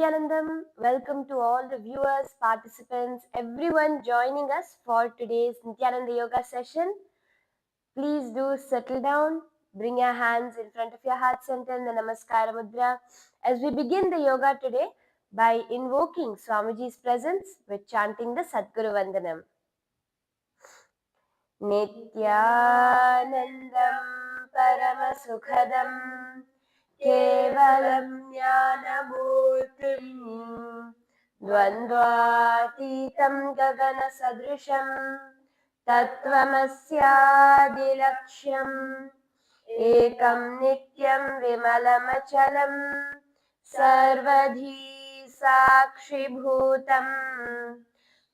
Nithyanandam. Welcome to all the viewers, participants, everyone joining us for today's Nithyananda Yoga session. Please do settle down, bring your hands in front of your heart center in the Namaskara Mudra as we begin the yoga today by invoking Swamiji's presence with chanting the Sadguru Vandanam. Nithyanandam Paramasukhadam Kevalam Jnanamurtim Dvandvatitam Gagana Sadrisham Tattvamasyadilaksham Ekam Nityam Vimalamachalam Sarvadhi Sakshi Bhutam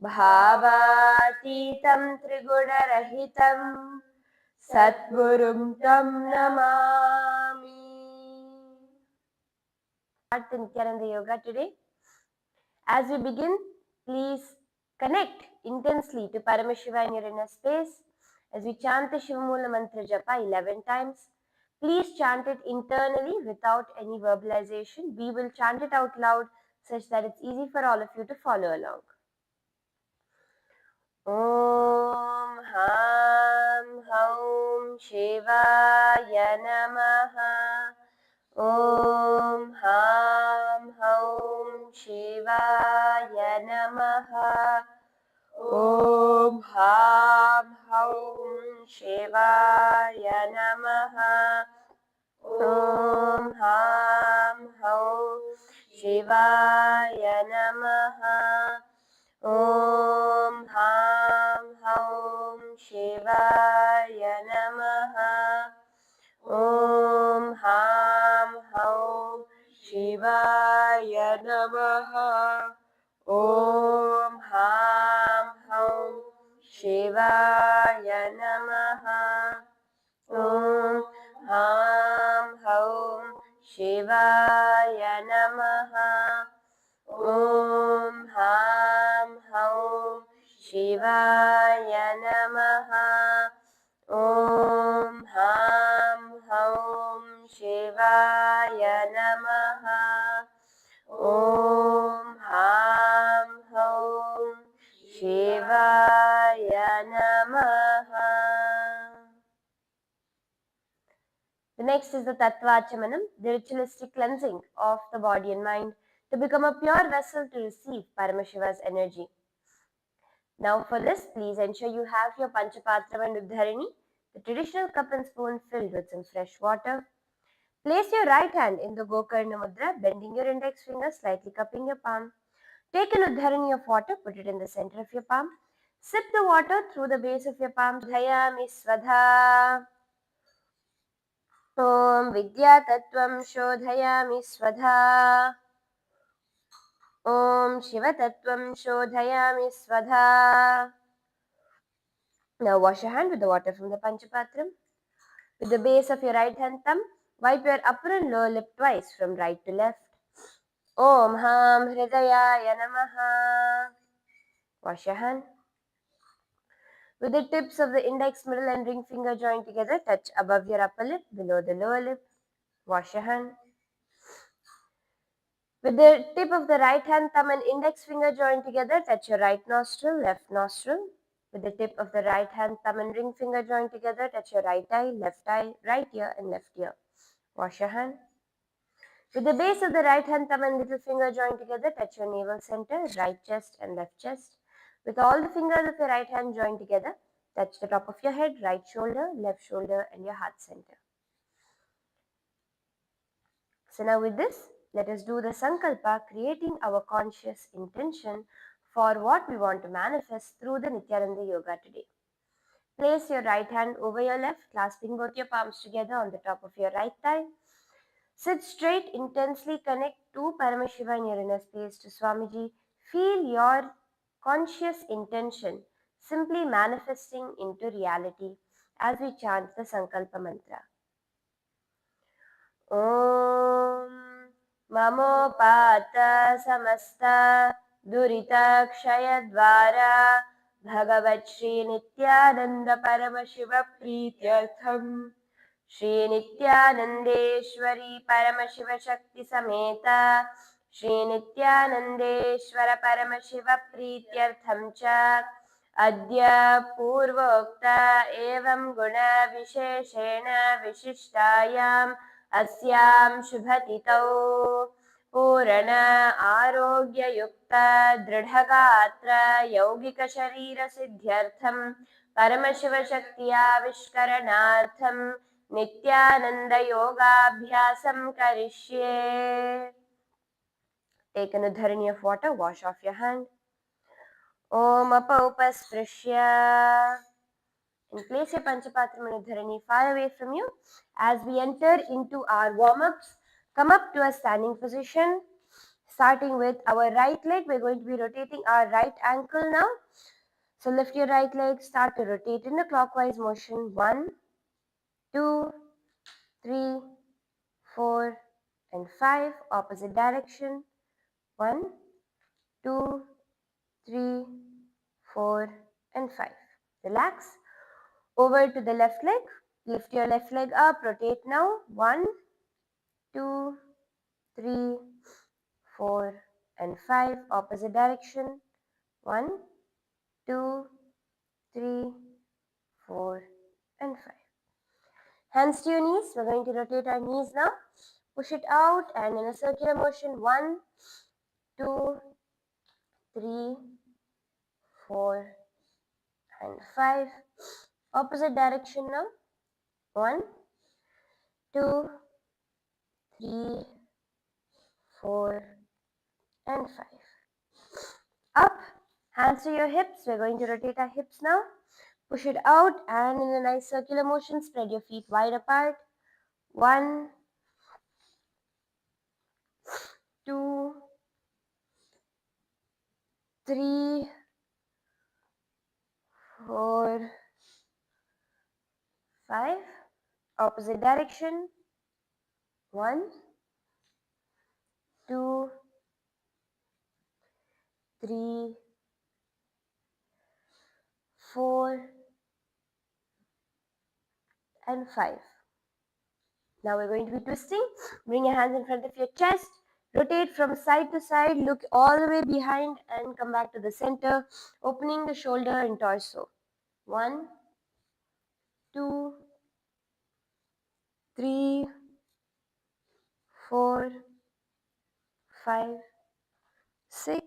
Bhavatitam Triguna-rahitam Satgurum Tam Namami. Start the Nithyananda Yoga today. As we begin, please connect intensely to Paramashiva in your inner space. As we chant the Shivamula Mantra Japa 11 times, please chant it internally without any verbalization. We will chant it out loud such that it's easy for all of you to follow along. Om Ham Haum Shivaya Namaha. Om Ham Haum Shivaya Namaha. Om Ham Haum Shivaya Namaha. Om Ham Haum Shivaya Namaha. Om Ham Haum Shivaya Namaha. Om Ham Haum Shivaya Namaha. Om Ham Haum Shivaya Namaha. Om Ham Haum Shivaya Namaha. Om Ham Haum Shivaya Namaha. Om Ham Haum Shivaya Namaha. Om Ham Haum Shivaya Namaha. The next is the Tattvachamanam, the ritualistic cleansing of the body and mind to become a pure vessel to receive Paramashiva's energy. Now for this, please ensure you have your Panchapatra and Uddharini, the traditional cup and spoon filled with some fresh water. Place your right hand in the Gokarna Mudra, bending your index finger, slightly cupping your palm. Take an Uddharini of water, put it in the center of your palm. Sip the water through the base of your palm. Dhayami Swadha. Om Vidya Tattvam Shodhayami Swadha. Om Shiva Tattvam Shodhayami Swadha. Now wash your hand with the water from the Panchapatram. With the base of your right hand thumb, wipe your upper and lower lip twice from right to left. Om Ham Hridayaya Namaha. Wash your hand. With the tips of the index, middle and ring finger joined together, touch above your upper lip, below the lower lip. Wash your hand. With the tip of the right hand, thumb and index finger joined together, touch your right nostril, left nostril. With the tip of the right hand, thumb and ring finger joined together, touch your right eye, right ear and left ear. Wash your hand. With the base of the right hand, thumb and little finger joined together, touch your navel center, right chest and left chest. With all the fingers of your right hand joined together, touch the top of your head, right shoulder, left shoulder and your heart center. So now with this, let us do the Sankalpa, creating our conscious intention for what we want to manifest through the Nithyananda Yoga today. Place your right hand over your left, clasping both your palms together on the top of your right thigh. Sit straight, intensely connect to Paramashiva in your inner space, to Swamiji. Feel your conscious intention simply manifesting into reality as we chant the Sankalpa mantra. Om Mamopata Samasta Durita Kshayadvara Bhagavat Shri Nithyananda Paramashiva Prityartham Shri Nithyanandeshwari Paramashiva Shakti Sameta Shri Nithyanandeshwara Paramashiva Prityartham cha Adya Purvokta Evam Guna Visheshena Vishishtayam Asyam Shubhatitau Purana Arogya Yukta Dridhagatra Yogika Sharira Siddhyartham Paramashiva Shaktiya Vishkaranartham Nityananda Yogabhyasam Karishye. Take an udharani of water, wash off your hand. Om Apaupasprisya. And place your Panchapatram and udharani far away from you. As we enter into our warm-ups, come up to a standing position. Starting with our right leg, we're going to be rotating our right ankle now. So lift your right leg, start to rotate in a clockwise motion. 1, 2, 3, 4, and 5. Opposite direction. 1, 2, 3, 4, and 5. Relax. Over to the left leg. Lift your left leg up. Rotate now. 1, 2, 3, 4, and 5. Opposite direction. 1, 2, 3, 4, and 5. Hands to your knees. We're going to rotate our knees now. Push it out and in a circular motion. 1, 2, 3, 4, and 5. Opposite direction now. 1, 2, 3, 4, and 5. Up. Hands to your hips. We're going to rotate our hips now. Push it out and in a nice circular motion, spread your feet wide apart. 1, 2, 3, 4, 5. Opposite direction. 1, 2, 3, 4, and 5. Now we're going to be twisting. Bring your hands in front of your chest. Rotate from side to side. Look all the way behind and come back to the center. Opening the shoulder and torso. 1, 2, 3, 4, 5, 6,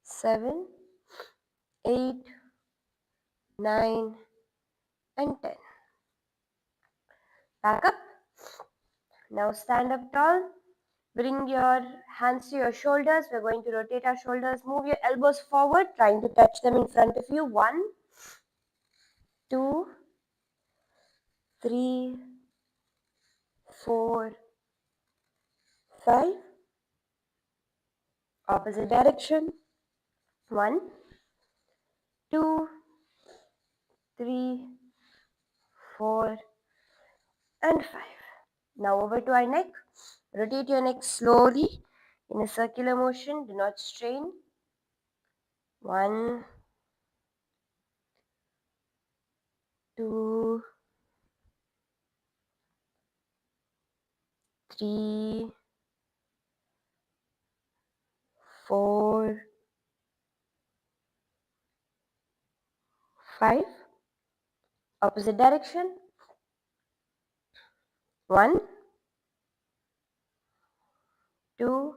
7, 8, 9, and 10. Back up. Now stand up tall. Bring your hands to your shoulders. We're going to rotate our shoulders. Move your elbows forward, trying to touch them in front of you. 1, 2, 3, 4, 5. Opposite direction. 1, 2, 3, 4, and 5. Now over to our neck. Rotate your neck slowly in a circular motion. Do not strain. 1, 2, 3, 4, 5. Opposite direction. 1, 2,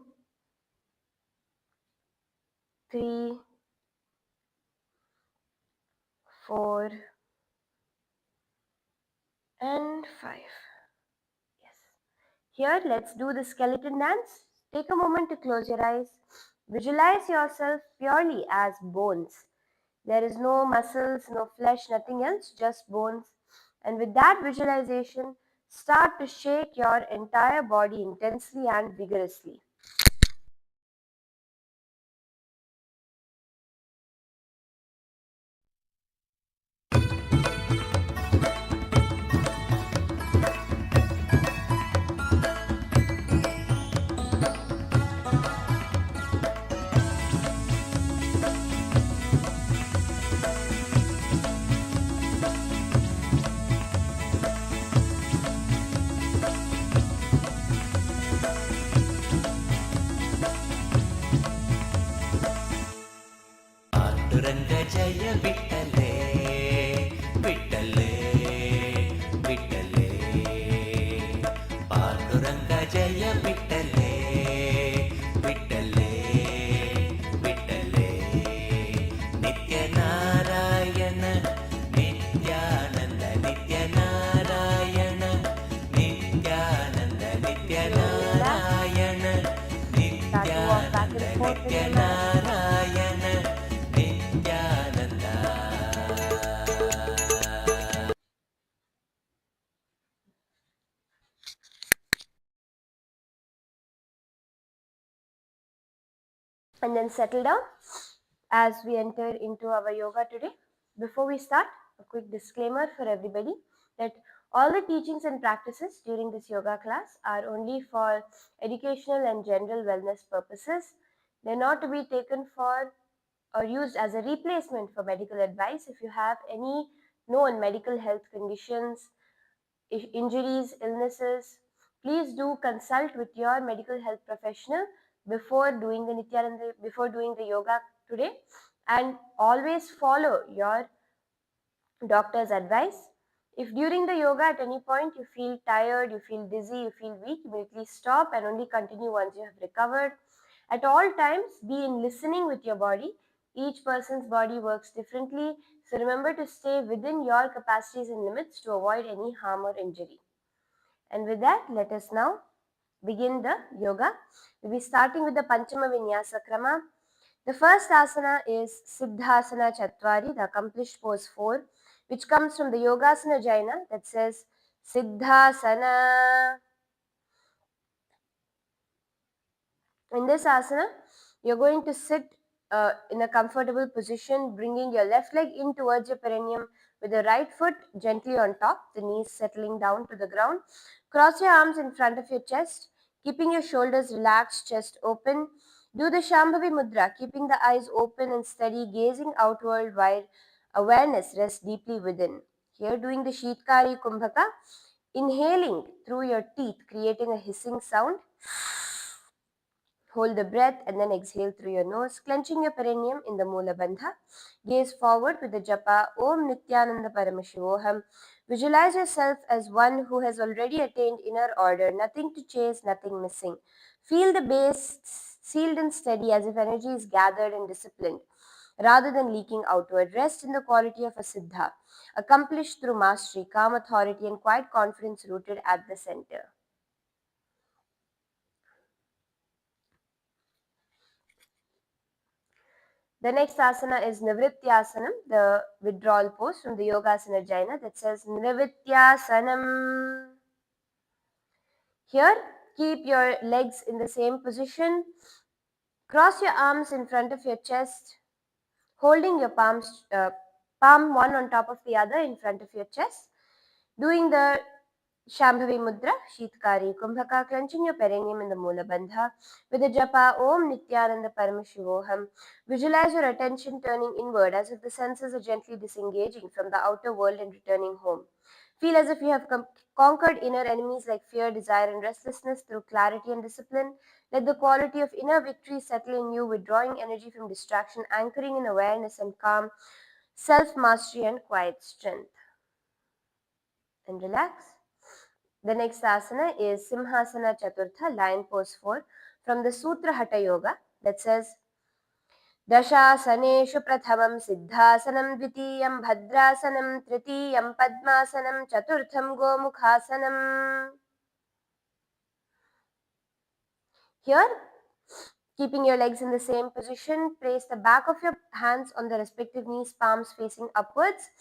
3, 4, and 5. Yes. Here, let's do the skeleton dance. Take a moment to close your eyes. Visualize yourself purely as bones. There is no muscles, no flesh, nothing else, just bones. And with that visualization, start to shake your entire body intensely and vigorously. जय विठ्ठले विठ्ठले विठ्ठले पांडुरंग जय विठ्ठले विठ्ठले विठ्ठले नित्यनारायण Nityanand नित्यनारायण Nityanand नित्यनारायण Nityanand नित्यनारायण Nityanand. And then settle down as we enter into our yoga today. Before we start, a quick disclaimer for everybody that all the teachings and practices during this yoga class are only for educational and general wellness purposes. They're not to be taken for or used as a replacement for medical advice. If you have any known medical health conditions, injuries, illnesses, please do consult with your medical health professional before doing the Nithyananda, before doing the yoga today, and always follow your doctor's advice. If during the yoga at any point you feel tired, you feel dizzy, you feel weak, immediately stop and only continue once you have recovered. At all times, be in listening with your body. Each person's body works differently, so remember to stay within your capacities and limits to avoid any harm or injury. And with that, let us now begin the yoga. We'll be starting with the Panchama Vinyasa Krama. The first asana is Siddhasana Chatvari, the accomplished pose 4, which comes from the Yogasana Jaina that says Siddhasana. In this asana, you're going to sit in a comfortable position, bringing your left leg in towards your perineum with the right foot gently on top, the knees settling down to the ground. Cross your arms in front of your chest, keeping your shoulders relaxed, chest open. Do the Shambhavi Mudra, keeping the eyes open and steady, gazing outward while awareness rests deeply within. Here, doing the Sheetkari Kumbhaka, inhaling through your teeth, creating a hissing sound. Hold the breath and then exhale through your nose, clenching your perineum in the Mula Bandha. Gaze forward with the japa Om Nithyananda Paramashivoham. Visualize yourself as one who has already attained inner order, nothing to chase, nothing missing. Feel the base sealed and steady as if energy is gathered and disciplined. Rather than leaking outward, rest in the quality of a siddha, accomplished through mastery, calm authority, and quiet confidence rooted at the center. The next asana is Nivrityasanam, the withdrawal pose from the Yogasana Jaina that says Nivrityasanam. Here, keep your legs in the same position. Cross your arms in front of your chest, holding your palm one on top of the other in front of your chest. Doing the Shambhavi Mudra, Sheetkari Kumbhaka, clenching your perineum in the Mula Bandha. With the japa Om Nithyananda Paramashivoham, visualize your attention turning inward as if the senses are gently disengaging from the outer world and returning home. Feel as if you have conquered inner enemies like fear, desire, and restlessness through clarity and discipline. Let the quality of inner victory settle in you, withdrawing energy from distraction, anchoring in awareness and calm, self-mastery, and quiet strength. And relax. The next asana is Simhasana Chaturtha, lion pose 4, from the Sutra Hatha Yoga that says Dashasaneshu Prathamam Siddhasanam Dvitiyam Bhadrasanam Tritiyam Padmasanam Chaturtham Gomukhasanam. Here, keeping your legs in the same position, place the back of your hands on the respective knees, palms facing upwards.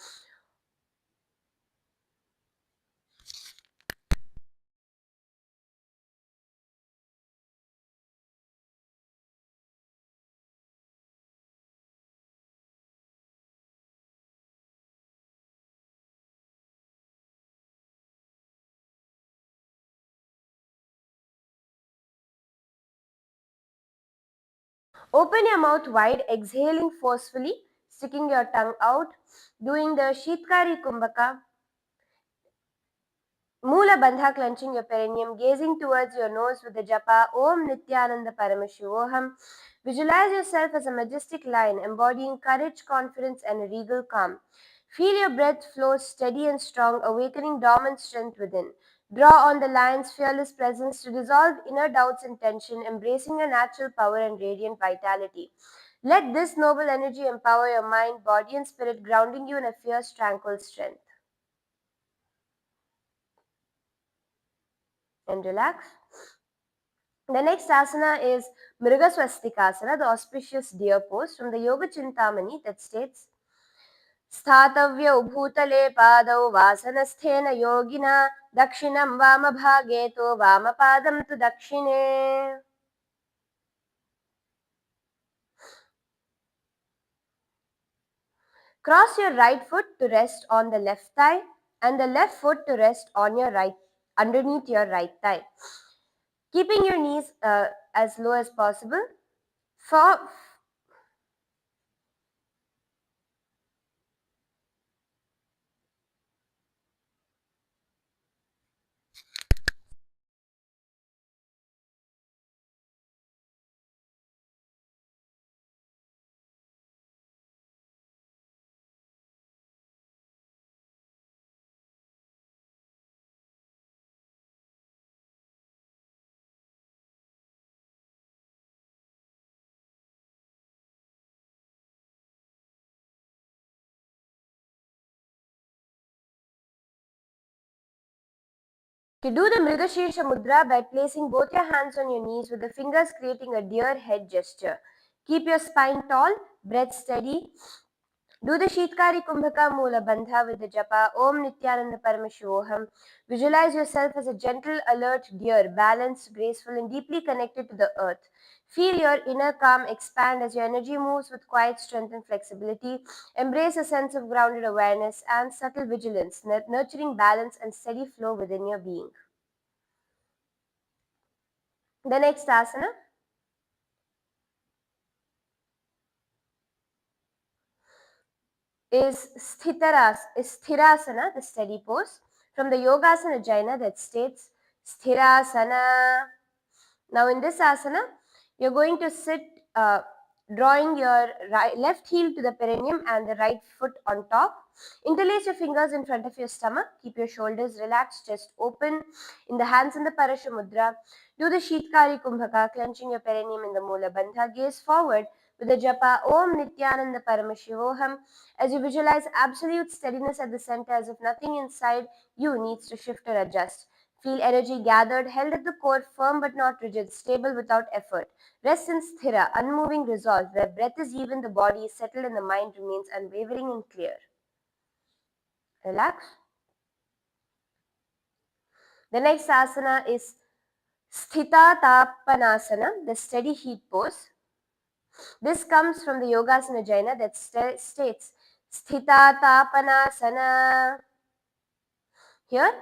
Open your mouth wide, exhaling forcefully, sticking your tongue out, doing the Sheetkari Kumbhaka, Mula Bandha, clenching your perineum, gazing towards your nose with the japa Om Nithyananda Paramashivoham. Visualize yourself as a majestic lion embodying courage, confidence, and a regal calm. Feel your breath flow steady and strong, awakening dormant strength within. Draw on the lion's fearless presence to dissolve inner doubts and tension, embracing your natural power and radiant vitality. Let this noble energy empower your mind, body, and spirit, grounding you in a fierce, tranquil strength. And relax. The next asana is Mrigaswastikasana, the auspicious deer pose from the Yoga Chintamani that states स्थातव्यौ भूतले पादौ वासनस्थेन योगिना दक्षिणं वामभागे तो वामपादं तु दक्षिणे. Cross your right foot to rest on the left thigh and the left foot to rest on your right underneath your right thigh, keeping your knees as low as possible. For to do the Mrigashirsha Mudra by placing both your hands on your knees with the fingers creating a deer head gesture. Keep your spine tall, breath steady. Do the Sheetkari Kumbhaka Mula Bandha with the japa Om Nithyananda Paramashivoham. Visualize yourself as a gentle, alert deer, balanced, graceful, and deeply connected to the earth. Feel your inner calm expand as your energy moves with quiet strength and flexibility. Embrace a sense of grounded awareness and subtle vigilance, nurturing balance and steady flow within your being. The next asana is Sthirasana, the steady pose, from the Yogasana Jaina that states Sthirasana. Now in this asana, you're going to sit drawing your left heel to the perineum and the right foot on top. Interlace your fingers in front of your stomach. Keep your shoulders relaxed, chest open. In the hands in the Parasha Mudra. Do the Sheetkari Kumbhaka, clenching your perineum in the Mula Bandha. Gaze forward with the japa Om Nithyananda Paramashivoham as you visualize absolute steadiness at the center as if nothing inside you needs to shift or adjust. Feel energy gathered, held at the core, firm but not rigid, stable without effort. Rest in sthira, unmoving resolve, where breath is even, the body is settled, and the mind remains unwavering and clear. Relax. The next asana is Sthita Tapanasana, the steady heat pose. This comes from the Yogasana Jaina that states Sthita Tapanasana. Here,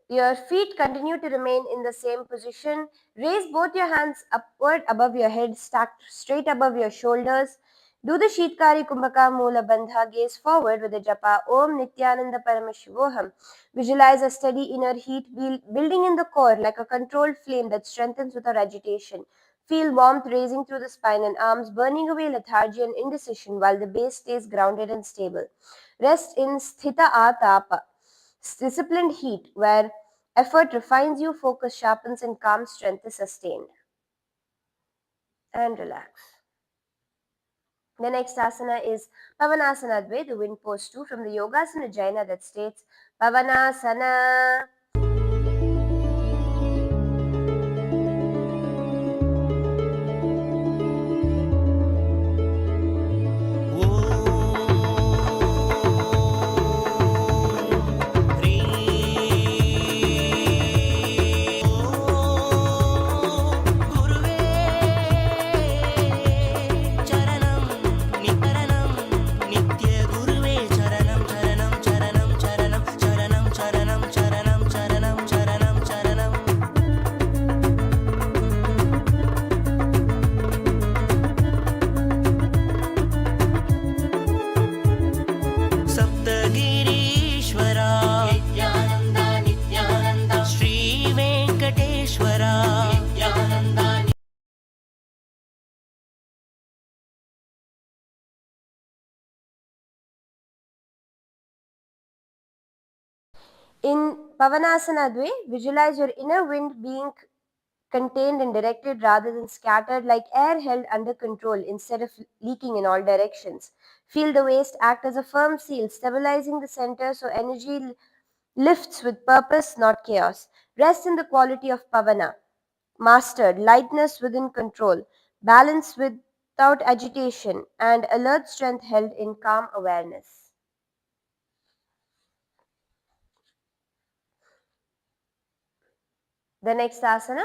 your feet continue to remain in the same position. Raise both your hands upward above your head, stacked straight above your shoulders. Do the Sheetkari Kumbhaka Mula Bandha. Gaze forward with the japa Om Nithyananda Paramashivoham. Visualize a steady inner heat building in the core like a controlled flame that strengthens without agitation. Feel warmth raising through the spine and arms, burning away lethargy and indecision while the base stays grounded and stable. Rest in Sthita Atapa, disciplined heat, where effort refines you, focus sharpens, and calm strength is sustained. And relax. The next asana is Pavanasana Dve, the wind pose 2 from the Yogasana Jaina that states Pavanasana. Chरणं In Pavanasana Dve, visualize your inner wind being contained and directed rather than scattered, like air held under control instead of leaking in all directions. Feel the waist act as a firm seal, stabilizing the center so energy lifts with purpose, not chaos. Rest in the quality of Pavana, mastered, lightness within control, balance without agitation, and alert strength held in calm awareness. The next asana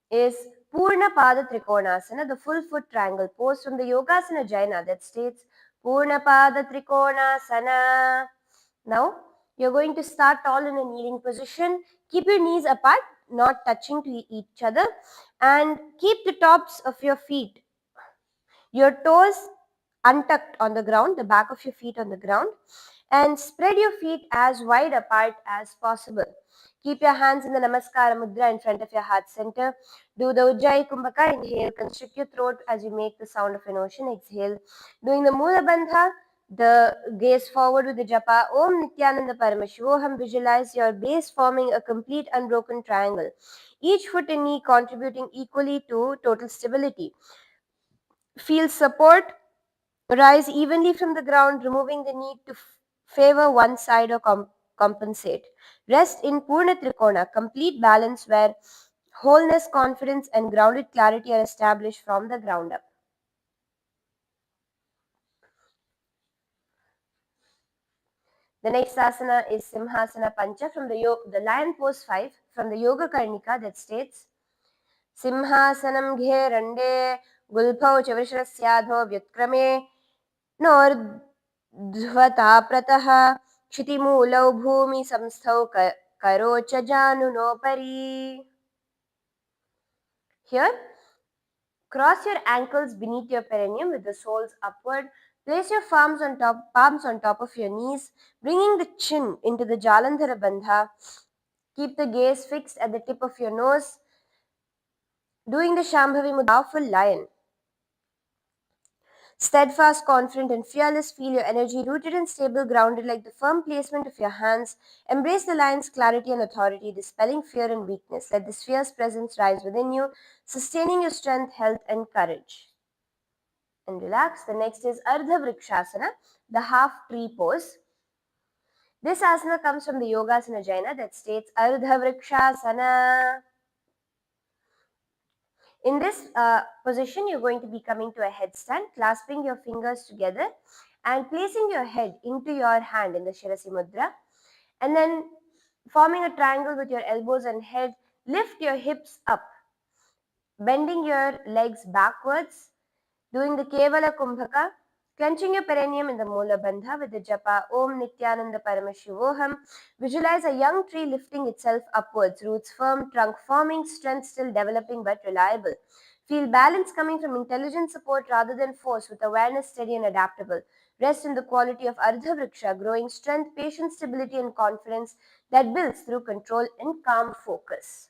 is Purna Pada Trikonasana, the full foot triangle pose from the Yogasana Jaina that states Purna Pada Trikonasana. Now you're going to start tall in a kneeling position. Keep your knees apart, not touching to each other, and keep the tops of your feet, your toes untucked on the ground, the back of your feet on the ground, and spread your feet as wide apart as possible. Keep your hands in the Namaskara Mudra in front of your heart center. Do the Ujjayi Kumbhaka. Inhale, constrict your throat as you make the sound of an ocean. Exhale. Doing the Mula Bandha, the gaze forward with the japa Om Nithyananda Paramashivoham. Visualize your base forming a complete unbroken triangle. Each foot and knee contributing equally to total stability. Feel support rise evenly from the ground, removing the need to favor one side or compensate. Rest in Purna Trikona, complete balance where wholeness, confidence, and grounded clarity are established from the ground up. The next asana is Simhasana Pancha from the Lion Pose 5 from the Yoga Karnika that states Simhasanam Ghe Rande Gulbhau Chavrashrasyaadho Vyutkrame नोर्ध्वताप्रतः क्षितिमूलौ भूमिसंस्थौ करो च जानुनोपरि. Here, cross your ankles beneath your perineum with the soles upward. Place your palms on top of your knees, bringing the chin into the Jalandhara Bandha. Keep the gaze fixed at the tip of your nose, doing the Shambhavi Mudra, powerful lion. Steadfast, confident, and fearless, feel your energy rooted and stable, grounded like the firm placement of your hands. Embrace the lion's clarity and authority, dispelling fear and weakness. Let this fierce presence rise within you, sustaining your strength, health, and courage. And relax. The next is Ardha Vrikshasana, the half tree pose. This asana comes from the Yogasana Jaina that states Ardha Vrikshasana. In this position, you're going to be coming to a headstand, clasping your fingers together and placing your head into your hand in the Shirasi Mudra, and then forming a triangle with your elbows and head. Lift your hips up, bending your legs backwards, doing the Kevala Kumbhaka, clenching your perineum in the Mula Bandha with the japa Om Nithyananda Paramashivoham. Visualize a young tree lifting itself upwards, roots firm, trunk forming, strength still developing but reliable. Feel balance coming from intelligent support rather than force, with awareness steady and adaptable. Rest in the quality of Ardha Vriksha, growing strength, patience, stability, and confidence that builds through control and calm focus.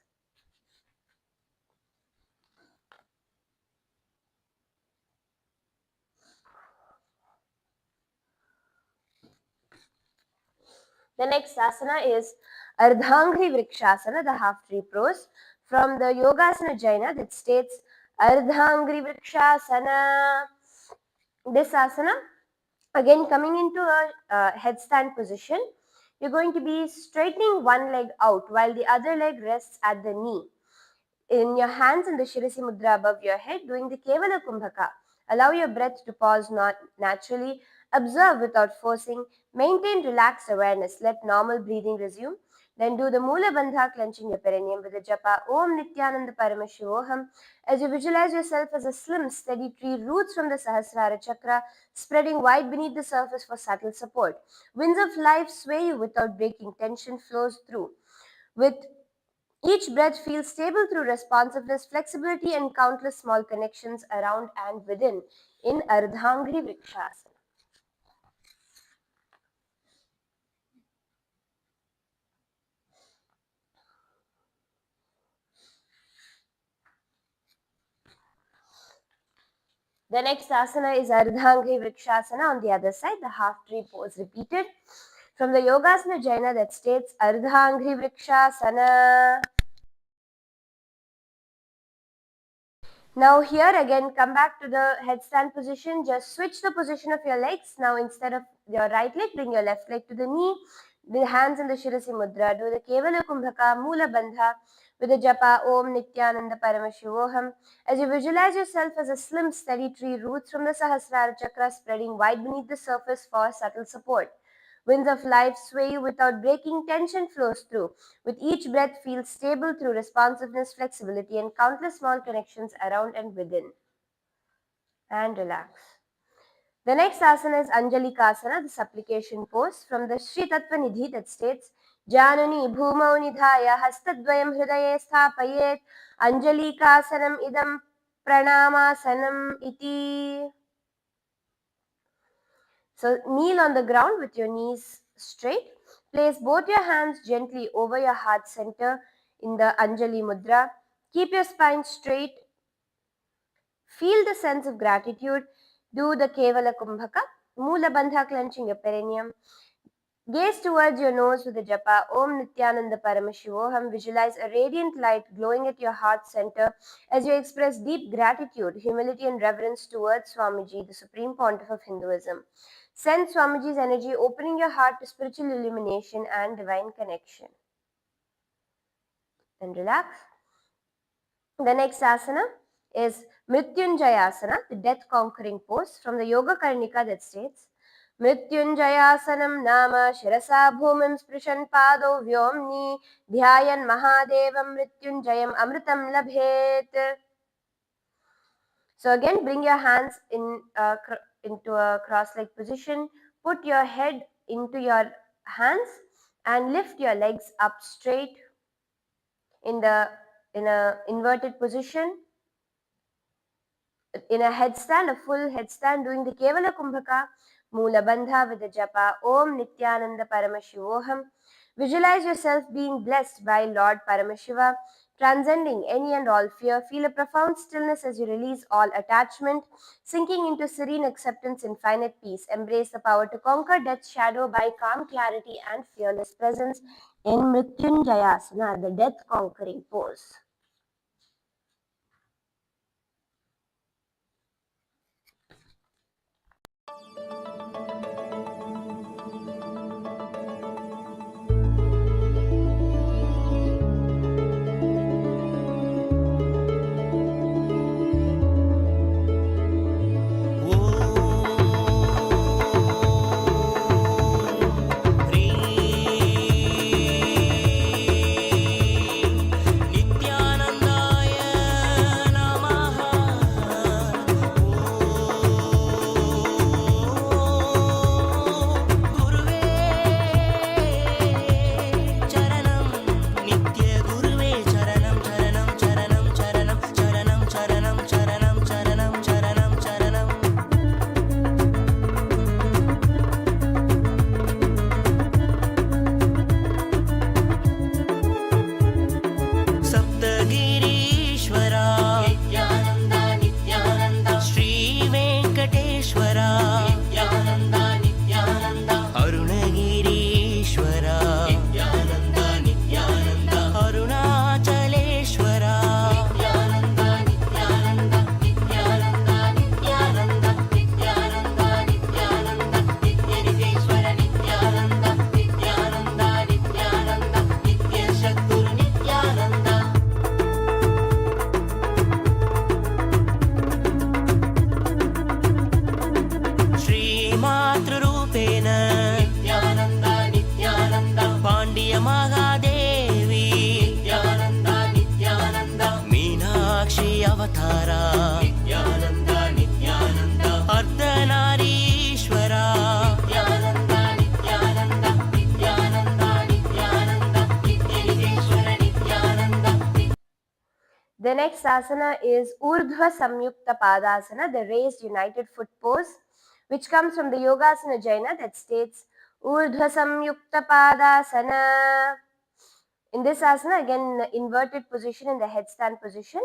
The next asana is Ardhangri Vrikshasana, the half tree pose, from the Yogasana Jaina that states Ardhangri Vrikshasana. This asana, again coming into a headstand position, you're going to be straightening one leg out while the other leg rests at the knee. In your hands in the Shirasi Mudra above your head, doing the Kevala Kumbhaka. Allow your breath to pause not naturally. Observe without forcing. Maintain relaxed awareness. Let normal breathing resume. Then do the Mula Bandha, clenching your perineum with the japa Om Nithyananda Paramashivoham. As you visualize yourself as a slim, steady tree, roots from the Sahasrara Chakra, spreading wide beneath the surface for subtle support. Winds of life sway you without breaking. Tension flows through. With each breath feels stable through responsiveness, flexibility, and countless small connections around and within in Ardhangri Vrikshasana. The next asana is Ardhangri Vrikshasana on the other side, the half tree pose repeated. From the Yogasana Jaina that states Ardhangri Vrikshasana. Now here again, come back to the headstand position. Just switch the position of your legs. Now instead of your right leg, bring your left leg to the knee. The hands in the Shirasi Mudra. Do the Kevala Kumbhaka Mula Bandha with the Japa Om Nithyananda Paramashivoham. As you visualize yourself as a slim, steady tree, roots from the Sahasrara Chakra spreading wide beneath the surface for subtle support. Winds of life sway you without breaking, tension flows through. With each breath, feel stable through responsiveness, flexibility, and countless small connections around and within. And relax. The next asana is Anjalikasana, the supplication pose from the Sri Tattva Nidhi that states Janani Bhumau Nidhaya Hastadvayam Hridaye Sthapayet Anjalikasanam Idam Pranamasanam Iti. So kneel on the ground with your knees straight. Place both your hands gently over your heart center in the Anjali Mudra. Keep your spine straight. Feel the sense of gratitude. Do the Kevala Kumbhaka. Mula Bandha, clenching your perineum. Gaze towards your nose with the japa Om Nithyananda Paramashivoham. Visualize a radiant light glowing at your heart center as you express deep gratitude, humility, and reverence towards Swamiji, the Supreme Pontiff of Hinduism. Sense Swamiji's energy opening your heart to spiritual illumination and divine connection. Then relax. The next asana is Mrityunjayasana, the death conquering pose from the Yoga Karnika that states Mrityunjayasanam nama shirasa bhumim sprishan pado vyomni dhyayan mahadevam mrityunjayam amritam labhet. So again, bring your hands into a cross-leg position. Put your head into your hands and lift your legs up straight in a inverted position. In a headstand, a full headstand, doing the Kevala Kumbhaka, Mula Bandha with the japa Om Nithyananda Paramashivoham. Visualize yourself being blessed by Lord Paramashiva, transcending any and all fear. Feel a profound stillness as you release all attachment, sinking into serene acceptance, infinite peace. Embrace the power to conquer death's shadow by calm clarity and fearless presence in Mrityunjayasana, the death conquering pose. The next asana is Urdhva Samyukta Padasana, the raised united foot pose, which comes from the Yogasana Jaina that states Urdhva Samyukta Padasana. In this asana, again in the inverted position, in the headstand position,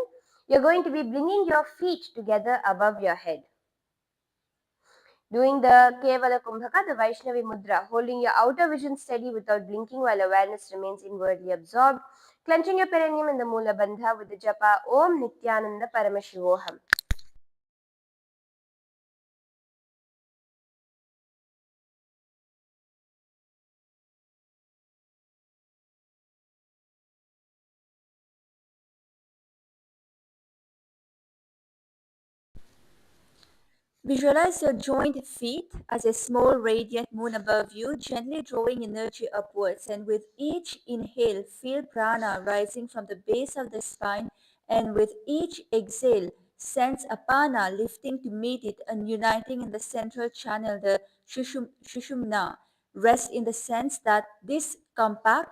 you're going to be bringing your feet together above your head. Doing the Kevala Kumbhaka, the Vaishnavi Mudra, holding your outer vision steady without blinking while awareness remains inwardly absorbed, clenching your perineum in the Mula Bandha with the japa Om Nithyananda Paramashivoham. Visualize your joined feet as a small radiant moon above you, gently drawing energy upwards. And with each inhale, feel prana rising from the base of the spine. And with each exhale, sense apana lifting to meet it and uniting in the central channel, the Shushumna. Rest in the sense that this compact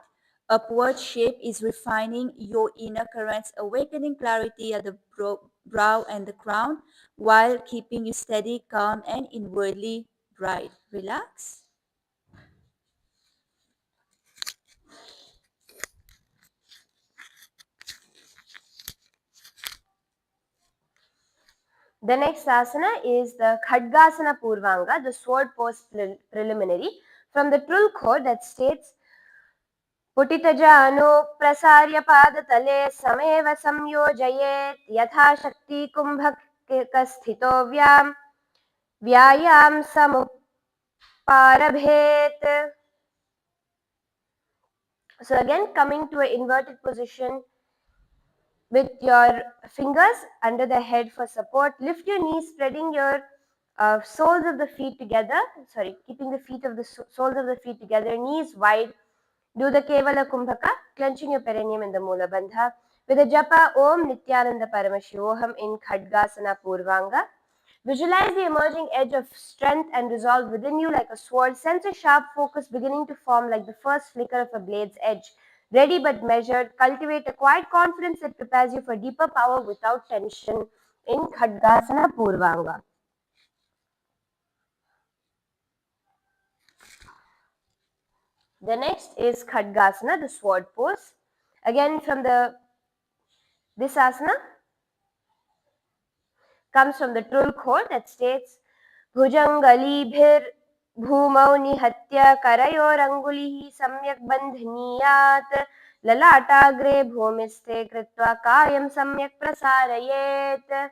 upward shape is refining your inner currents, awakening clarity at the brow and the crown, while keeping you steady, calm, and inwardly bright. Relax. The next asana is the Khadgasana Purvanga, the sword pose preliminary, from the Trul Khor that states पुटितजानु प्रसार्य पादतले समेव संयोजयेत् यथाशक्ति कुम्भकस्थितो व्यायाम समुपारभेत्. So again, coming to an inverted position with your fingers under the head for support, lift your knees, spreading your soles of the feet together. Sorry, keeping the feet of the soles of the feet together, knees wide. Do the Kevala Kumbhaka, clenching your perineum in the Mula Bandha with a japa Om Nithyananda Paramashivoham in Khadgasana Purvanga. Visualize the emerging edge of strength and resolve within you like a sword. Sense a sharp focus beginning to form like the first flicker of a blade's edge. Ready but measured, cultivate a quiet confidence that prepares you for deeper power without tension in Khadgasana Purvanga. The next is Khadgasana, the sword pose. Again, from this asana comes from the Trul Khor that states Bhujangalibhir Bhumau Nihatya Karayorangulihi Samyak Bandhaniyat Lalatagre Bhumiste Kritva Kayam Samyak Prasarayet.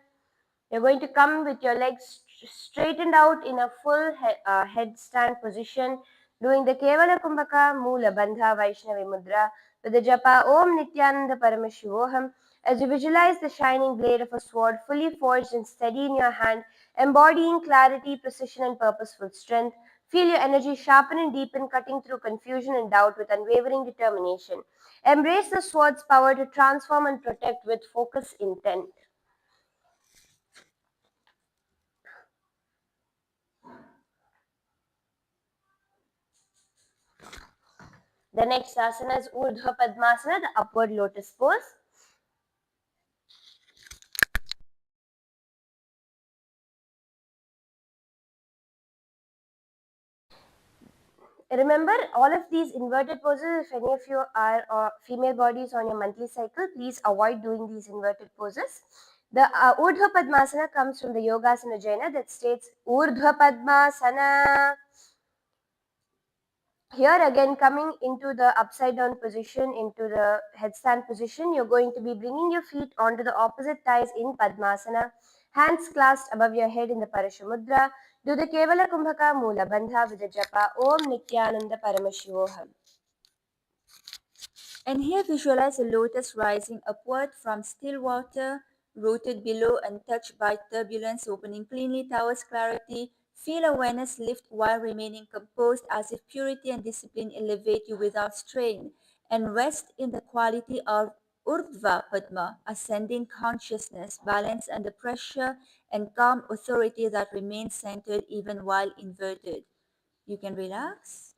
You're going to come with your legs straightened out in a full headstand position, doing the Kevala Kumbhaka Mula Bandha Vaishnavi Mudra with the japa Om Nithyananda Paramashivoham. As you visualize the shining blade of a sword fully forged and steady in your hand, embodying clarity, precision, and purposeful strength, feel your energy sharpen and deepen, cutting through confusion and doubt with unwavering determination. Embrace the sword's power to transform and protect with focus intent. The next asana is Urdhva Padmasana, the upward lotus pose. Remember, all of these inverted poses, if any of you are female bodies on your monthly cycle, please avoid doing these inverted poses. The Urdhva Padmasana comes from the Yogasana Jaina that states Urdhva Padmasana. Here again, coming into the upside down position, into the headstand position, you're going to be bringing your feet onto the opposite thighs in Padmasana, hands clasped above your head in the Parashamudra. Do the Kevala Kumbhaka Mula Bandha with the japa Om Nithyananda Paramashivoham. And here visualize a lotus rising upward from still water, rooted below, untouched by turbulence, opening cleanly towards clarity. Feel awareness lift while remaining composed as if purity and discipline elevate you without strain. And rest in the quality of Urdhva Padma, ascending consciousness, balance under pressure, and calm authority that remains centered even while inverted. You can relax.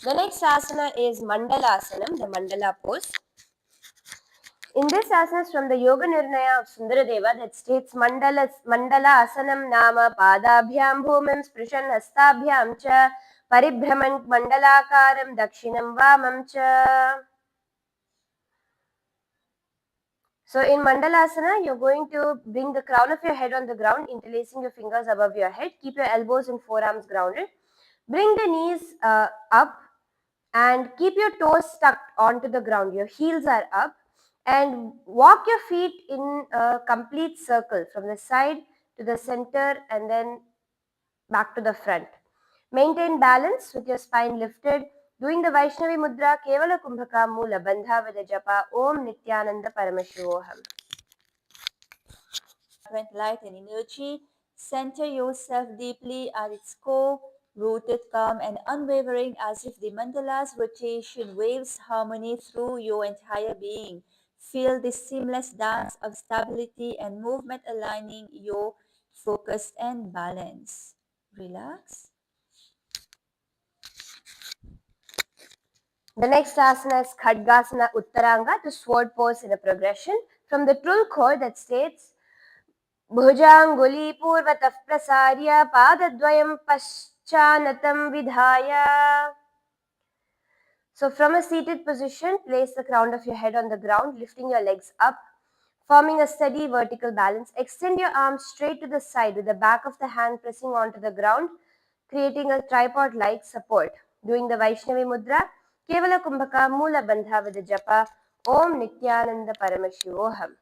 The next asana is Mandalasanam, the Mandala pose. In this asana is from the Yoga Nirnaya of Sundaradeva that states Mandala Asanam Nama Padabhyam Bhumim Sprishan Hastabhyam Cha Paribhraman Mandalakaram Dakshinam Vamam Cha. So in Mandalasana, you're going to bring the crown of your head on the ground, interlacing your fingers above your head. Keep your elbows and forearms grounded. Bring the knees up and keep your toes stuck onto the ground. Your heels are up and walk your feet in a complete circle from the side to the center and then back to the front. Maintain balance with your spine lifted. Doing the Vaishnavi Mudra, Kevala Kumbhaka Mula Bandha with the japa Om Nithyananda Paramashivoham. Light and energy. Center yourself deeply at its core, rooted, calm, and unwavering, as if the mandala's rotation waves harmony through your entire being. Feel this seamless dance of stability and movement aligning your focus and balance. Relax. The next asana is Khadgasana Uttaranga, the sword pose in a progression from the Trul core that states Bhujanguli Purvatah Prasarya Padadvayam Paschanatam Vidhaya. So from a seated position, place the crown of your head on the ground, lifting your legs up, forming a steady vertical balance. Extend your arms straight to the side with the back of the hand pressing onto the ground, creating a tripod-like support. Doing the Vaishnavi Mudra, Kevala Kumbhaka Mula Bandha with the japa Om Nithyananda Paramashivoham.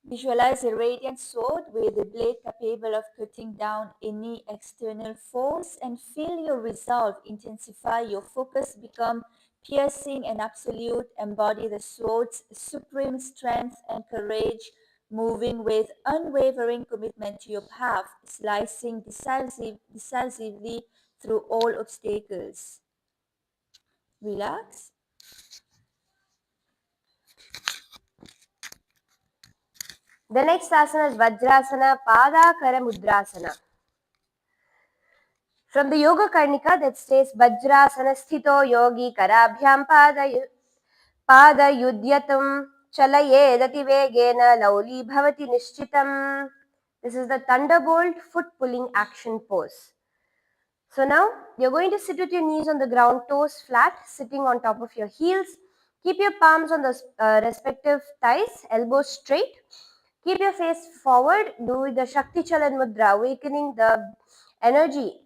Visualize a radiant sword with a blade capable of cutting down any external force and feel your resolve intensify, your focus become piercing and absolute, embody the sword's supreme strength and courage, moving with unwavering commitment to your path, slicing decisively through all obstacles. Relax. The next asana is Vajrasana Padakara Mudrasana. From the Yoga Karnika that states Vajrasana Sthito Yogi Karabhyam Padayudyatam Chalayedati Vegena Lauli Bhavati Nishchitam. This is the thunderbolt foot pulling action pose. So now you're going to sit with your knees on the ground, toes flat, sitting on top of your heels. Keep your palms on the respective thighs, elbows straight. Keep your face forward. Do the Shakti Chalan Mudra, awakening the energy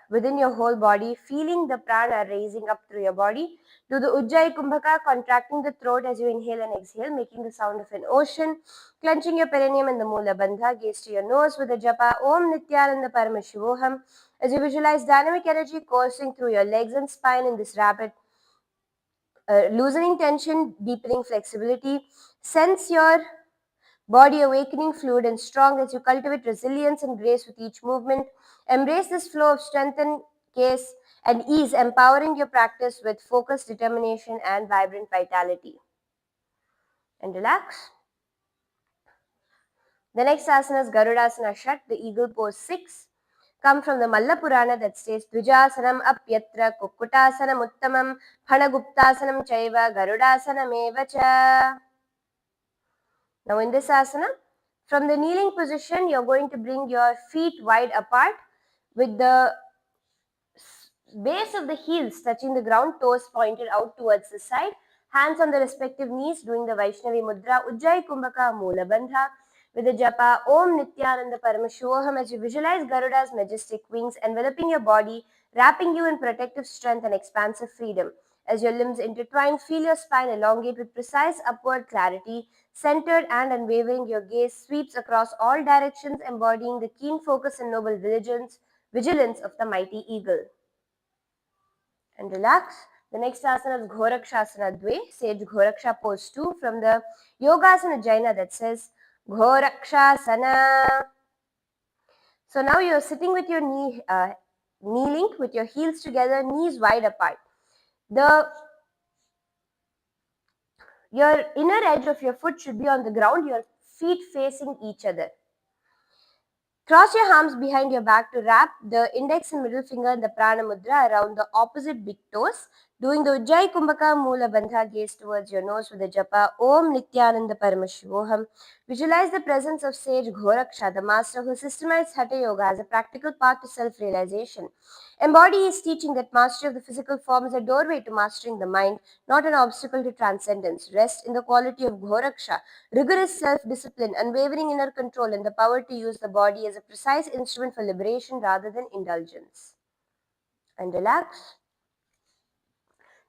within your whole body, feeling the prana raising up through your body. Do the Ujjayi Kumbhaka, contracting the throat as you inhale and exhale, making the sound of an ocean. Clenching your perineum and the Mula Bandha, gaze to your nose with the japa Om Nithyananda Paramashivoham. As you visualize dynamic energy coursing through your legs and spine in this rapid loosening tension, deepening flexibility. Sense your body awakening fluid and strong as you cultivate resilience and grace with each movement. Embrace this flow of strength and case and ease, empowering your practice with focus, determination, and vibrant vitality. And relax. The next asana is Garudasana Shat, the eagle pose 6. Come from the Malla Purana that states Dvijasanam Apyatra Kukutasanam Uttamam Phanaguptasanam Chaiva Garudasanam Evacha. Now in this asana, from the kneeling position, you're going to bring your feet wide apart with the base of the heels touching the ground, toes pointed out towards the side, hands on the respective knees, doing the Vaishnavi Mudra, Ujjayi Kumbhaka Mula Bandha, with the japa Om Nithyananda Paramashivoham as you visualize Garuda's majestic wings enveloping your body, wrapping you in protective strength and expansive freedom. As your limbs intertwine, feel your spine elongate with precise upward clarity, centered and unwavering. Your gaze sweeps across all directions, embodying the keen focus and noble vigilance of the mighty eagle. And relax. The next asana is Ghorakshasana Dve, Sage Ghoraksha pose 2 from the Yogasana Jaina that says Ghorakshasana. So now you're sitting with your kneeling with your heels together, knees wide apart. Your inner edge of your foot should be on the ground, your feet facing each other. Cross your arms behind your back to wrap the index and middle finger in the prana mudra around the opposite big toes. Doing the Ujjayi Kumbhaka Moola Bandha, gaze towards your nose with the japa Om Nithyananda Paramashivoham. Visualize the presence of sage Ghoraksha, the master who systemized Hatha Yoga as a practical path to self-realization. Embody his teaching that mastery of the physical form is a doorway to mastering the mind, not an obstacle to transcendence. Rest in the quality of Ghoraksha, rigorous self-discipline, unwavering inner control, and the power to use the body as a precise instrument for liberation rather than indulgence. And relax.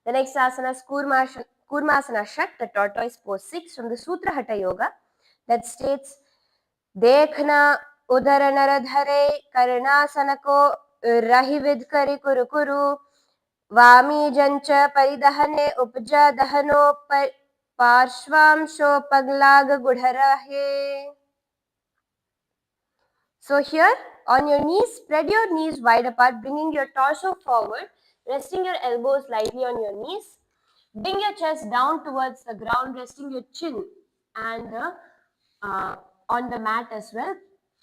The next asana is Kurmasana Shat, the tortoise pose 6 from the Sutra Hatha Yoga, that states, Dekhna udara naradhare karnasana ko rahivid kari kuru kuru vami jancha paridahane upja dahano parshvamsho paglaga gudharahe. So here, on your knees, spread your knees wide apart, bringing your torso forward, resting your elbows lightly on your knees. Bring your chest down towards the ground, resting your chin and on the mat as well.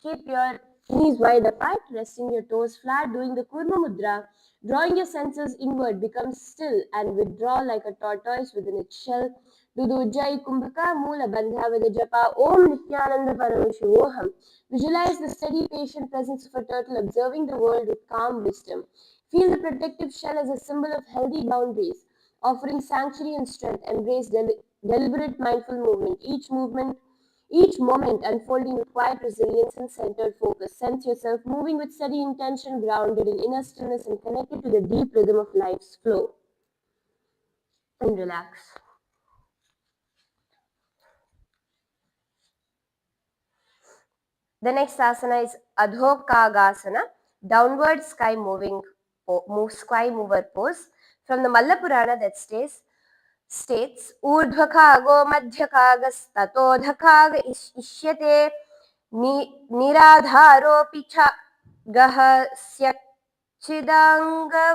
Keep your knees wide apart, resting your toes flat, doing the Kurma Mudra. Drawing your senses inward, become still and withdraw like a tortoise within its shell. Do the Ujjayi Kumbhaka Moola Bandha with the japa Om Nithyananda Paramashivoham. Visualize the steady, patient presence of a turtle observing the world with calm wisdom. Feel the protective shell as a symbol of healthy boundaries, offering sanctuary and strength. Embrace deliberate mindful movement. Each moment unfolding with quiet resilience and centered focus. Sense yourself moving with steady intention, grounded in inner stillness and connected to the deep rhythm of life's flow. And relax. The next asana is Adhokagasana, downward sky mover pose from the Malla Purana, that states Urdhvakago Madhyakagas Ishyate Niradharopi cha Gahasya Chidanga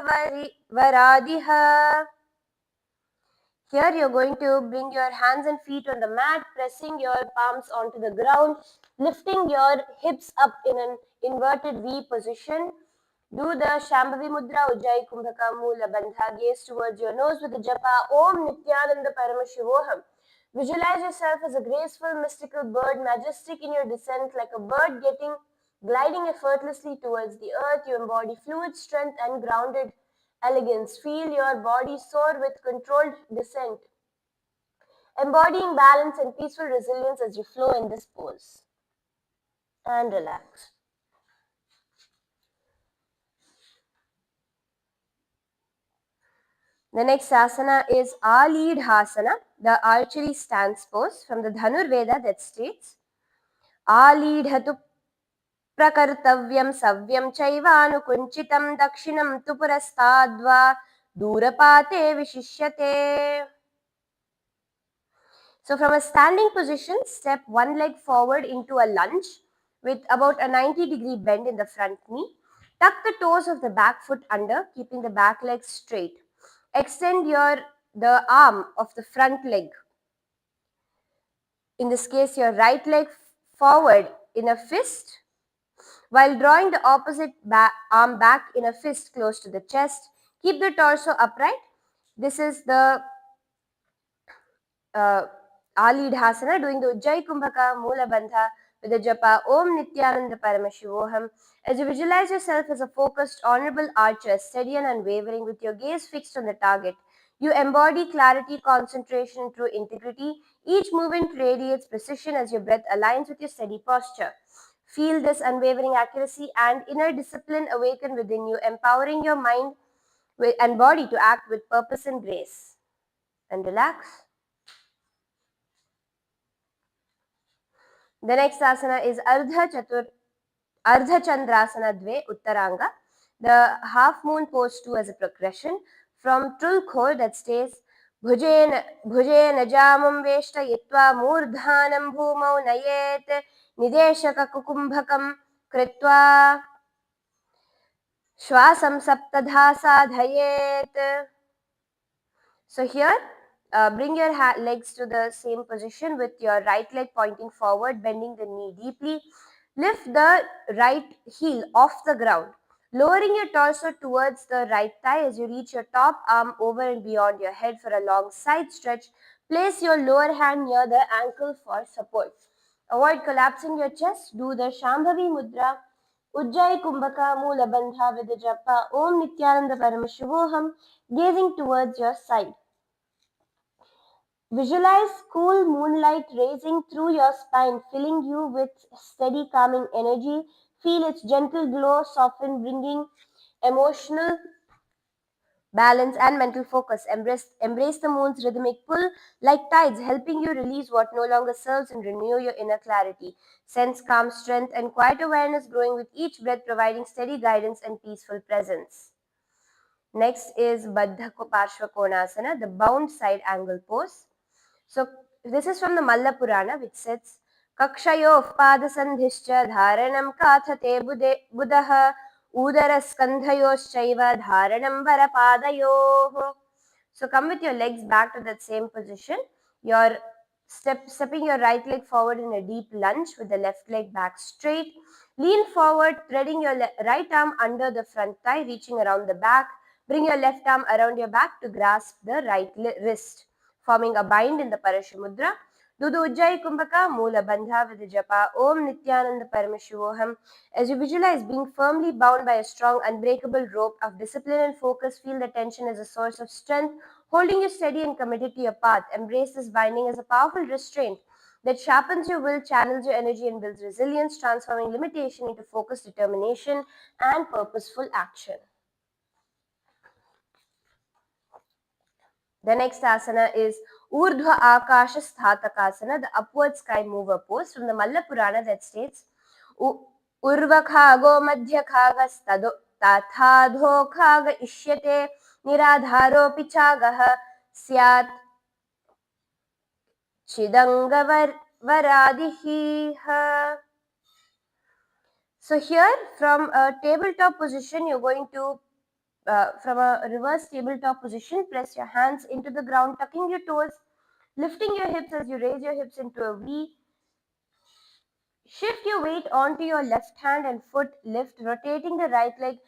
Here you're going to bring your hands and feet on the mat, pressing your palms onto the ground, lifting your hips up in an inverted V position. Do the Shambhavi Mudra Ujjayi Kumbhaka Moola Bandha. Gaze towards your nose with the japa Om Nithyananda Paramashivoham. Visualize yourself as a graceful, mystical bird, majestic in your descent, like a bird gliding effortlessly towards the earth. You embody fluid strength and grounded elegance. Feel your body soar with controlled descent, embodying balance and peaceful resilience as you flow in this pose. And relax. The next asana is Alidhasana, the archery stance pose from the Dhanur Veda, that states Alidhatu prakartavyam savyam chaivanukunchitam dakshinam tu purastadva durapate vishishyate. So from a standing position, step one leg forward into a lunge with about a 90-degree bend in the front knee. Tuck the toes of the back foot under, keeping the back leg straight. Extend the arm of the front leg. In this case, your right leg forward in a fist, while drawing the opposite arm back in a fist close to the chest. Keep the torso upright. This is the Alidhasana, doing the Ujjayi Kumbhaka Moola Bandha with the japa Om Nithyananda Paramashivoham. As you visualize yourself as a focused, honorable archer, steady and unwavering, with your gaze fixed on the target, you embody clarity, concentration, and true integrity. Each movement radiates precision as your breath aligns with your steady posture. Feel this unwavering accuracy and inner discipline awaken within you, empowering your mind and body to act with purpose and grace. And relax. The next asana is Ardha Chandrasana Dve Uttaranga, the half moon pose 2 as a progression from Trulkhor, that states Bhujena Jamam Veshta Yitva Murdhanam Bhumau Nayet Nideshaka Kukumbhakam Kritva Shwasam Saptadha Sadhayet. So here, bring your legs to the same position with your right leg pointing forward, bending the knee deeply. Lift the right heel off the ground. Lowering your torso towards the right thigh as you reach your top arm over and beyond your head for a long side stretch. Place your lower hand near the ankle for support. Avoid collapsing your chest. Do the Shambhavi Mudra, Ujjayi Kumbhaka Mula Bandha with the japa Om Nithyananda Paramashivoham, gazing towards your side. Visualize cool moonlight racing through your spine, filling you with steady, calming energy. Feel its gentle glow soften, bringing emotional balance and mental focus. Embrace the moon's rhythmic pull like tides, helping you release what no longer serves and renew your inner clarity. Sense calm strength and quiet awareness growing with each breath, providing steady guidance and peaceful presence. Next is Baddha Parshva Konasana, the bound side angle pose. So this is from the Malla Purana, which says Kakshayo Padasandhischa Dharanam Kathate Buddha Udaraskandhayoshchaiva Dharanam Varapadayo. So come with your legs back to that same position. You're stepping your right leg forward in a deep lunge with the left leg back straight. Lean forward, threading your right arm under the front thigh, reaching around the back. Bring your left arm around your back to grasp the right wrist, forming a bind in the Parashamudra. Do the Ujjayi Kumbhaka Mula Bandha with the japa Om Nithyananda Paramashivoham. As you visualize being firmly bound by a strong, unbreakable rope of discipline and focus, feel the tension as a source of strength, holding you steady and committed to your path. Embrace this binding as a powerful restraint that sharpens your will, channels your energy, and builds resilience, transforming limitation into focused determination and purposeful action. The next asana is Urdhva Akasha Sthatakasana, the upward sky mover pose from the Malla Purana that states Urvakhago Madhyakhagas Tathadho Khaga Ishyate Niradharo Pichagaha Syat Chidangavar Varadihi. So here from a tabletop position, you're going to from a reverse tabletop position, press your hands into the ground, tucking your toes, lifting your hips as you raise your hips into a V. Shift your weight onto your left hand and foot lift, rotating the right leg,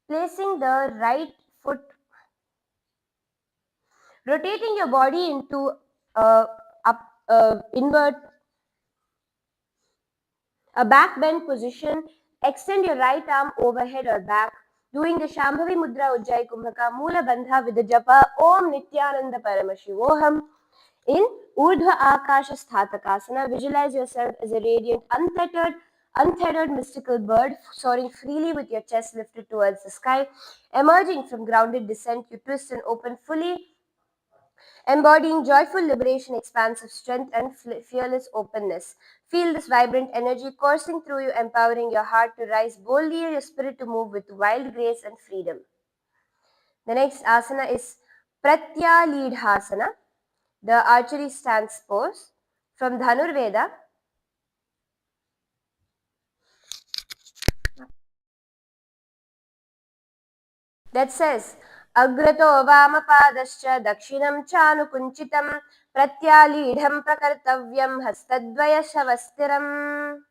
placing the right foot, rotating your body into invert, a back bend position. Extend your right arm overhead or back, doing the Shambhavi Mudra Ujjayi Kumbhaka Mula Bandha with the japa Om Nithyananda Paramashivoham. In Urdhva Akasha Sthatakasana, visualize yourself as a radiant, untethered mystical bird soaring freely with your chest lifted towards the sky. Emerging from grounded descent, you twist and open fully, embodying joyful liberation, expansive strength, and fearless openness. Feel this vibrant energy coursing through you, empowering your heart to rise boldly and your spirit to move with wild grace and freedom. The next asana is Pratyalidhasana, the archery stance pose from Dhanurveda. That says Agrato Vamapadascha Dakshinam Chanukunchitam Pratyalidham Prakartavyam Hastadvaya Shavastiram.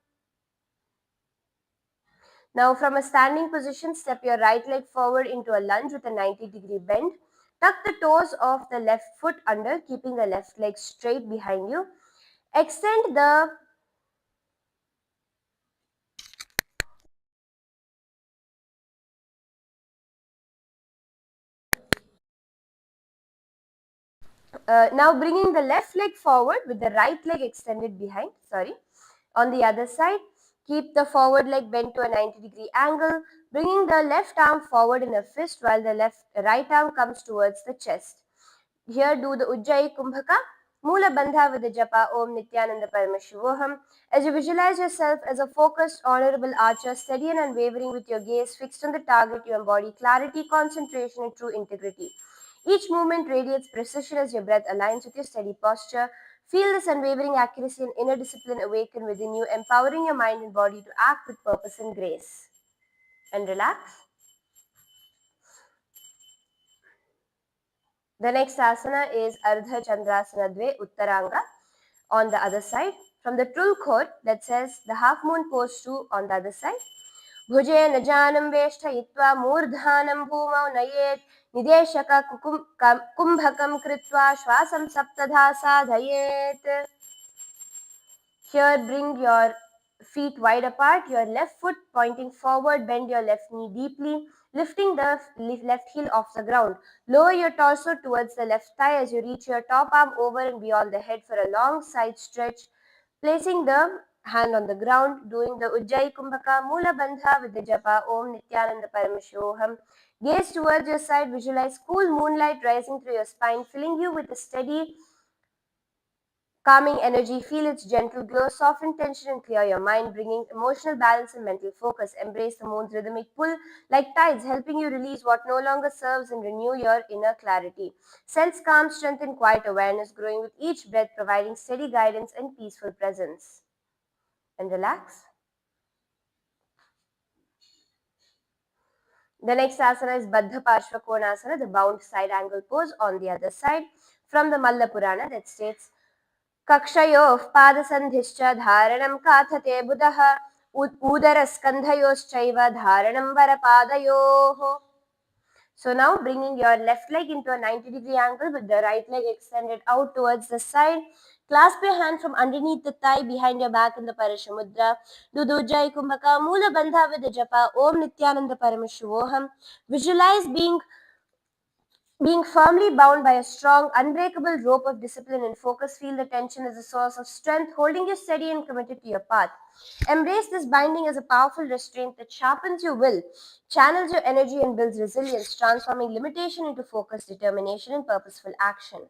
Now from a standing position, step your right leg forward into a lunge with a 90-degree bend. Tuck the toes of the left foot under, keeping the left leg straight behind you. Extend the now bringing the left leg forward with the right leg extended behind. On the other side, keep the forward leg bent to a 90-degree angle, bringing the left arm forward in a fist while the right arm comes towards the chest. Here do the Ujjayi Kumbhaka Mula Bandha with the japa Om Nithyananda Paramashivoham. As you visualize yourself as a focused, honorable archer, steady and unwavering with your gaze fixed on the target, you embody clarity, concentration, and true integrity. Each movement radiates precision as your breath aligns with your steady posture. Feel this unwavering accuracy and inner discipline awaken within you, empowering your mind and body to act with purpose and grace. And relax. The next asana is Ardha Chandrasana Dve Uttaranga on the other side. From the Trul Khor that says the half moon pose 2 on the other side. भुजेन जानं वेष्टयित्वा मूर्धानं भूमौ नयेत् निदेशक कुम्भकं कृत्वा श्वासं सप्तधा साधयेत्. Here, bring your feet wide apart, your left foot pointing forward, bend your left knee deeply, lifting the left heel off the ground. Lower your torso towards the left thigh as you reach your top arm over and beyond the head for a long side stretch, placing the hand on the ground, doing the Ujjayi Kumbhaka Mula Bandha with the japa Om Nithyananda Paramashoham. Gaze towards your side, visualize cool moonlight rising through your spine, filling you with a steady, calming energy. Feel its gentle glow, soften tension and clear your mind, bringing emotional balance and mental focus. Embrace the moon's rhythmic pull like tides, helping you release what no longer serves and renew your inner clarity. Sense calm, strength and quiet awareness growing with each breath, providing steady guidance and peaceful presence. And relax. The next asana is Baddha Parshva Konasana, the bound side angle pose on the other side. From the Malla Purana that states, कक्षयोः पादसन्धिश्च धारणं काथते बुधः उदरस्कन्धयोश्चैव धारणं वरपादयोः. So now bringing your left leg into a 90-degree angle with the right leg extended out towards the side. Clasp your hand from underneath the thigh behind your back in the Parashamudra. Do the Ujjayi Kumbhaka Mula Bandha with the japa Om Nithyananda Paramashivoham. Visualize being firmly bound by a strong, unbreakable rope of discipline and focus. Feel the tension as a source of strength, holding you steady and committed to your path. Embrace this binding as a powerful restraint that sharpens your will, channels your energy, and builds resilience, transforming limitation into focus, determination, and purposeful action.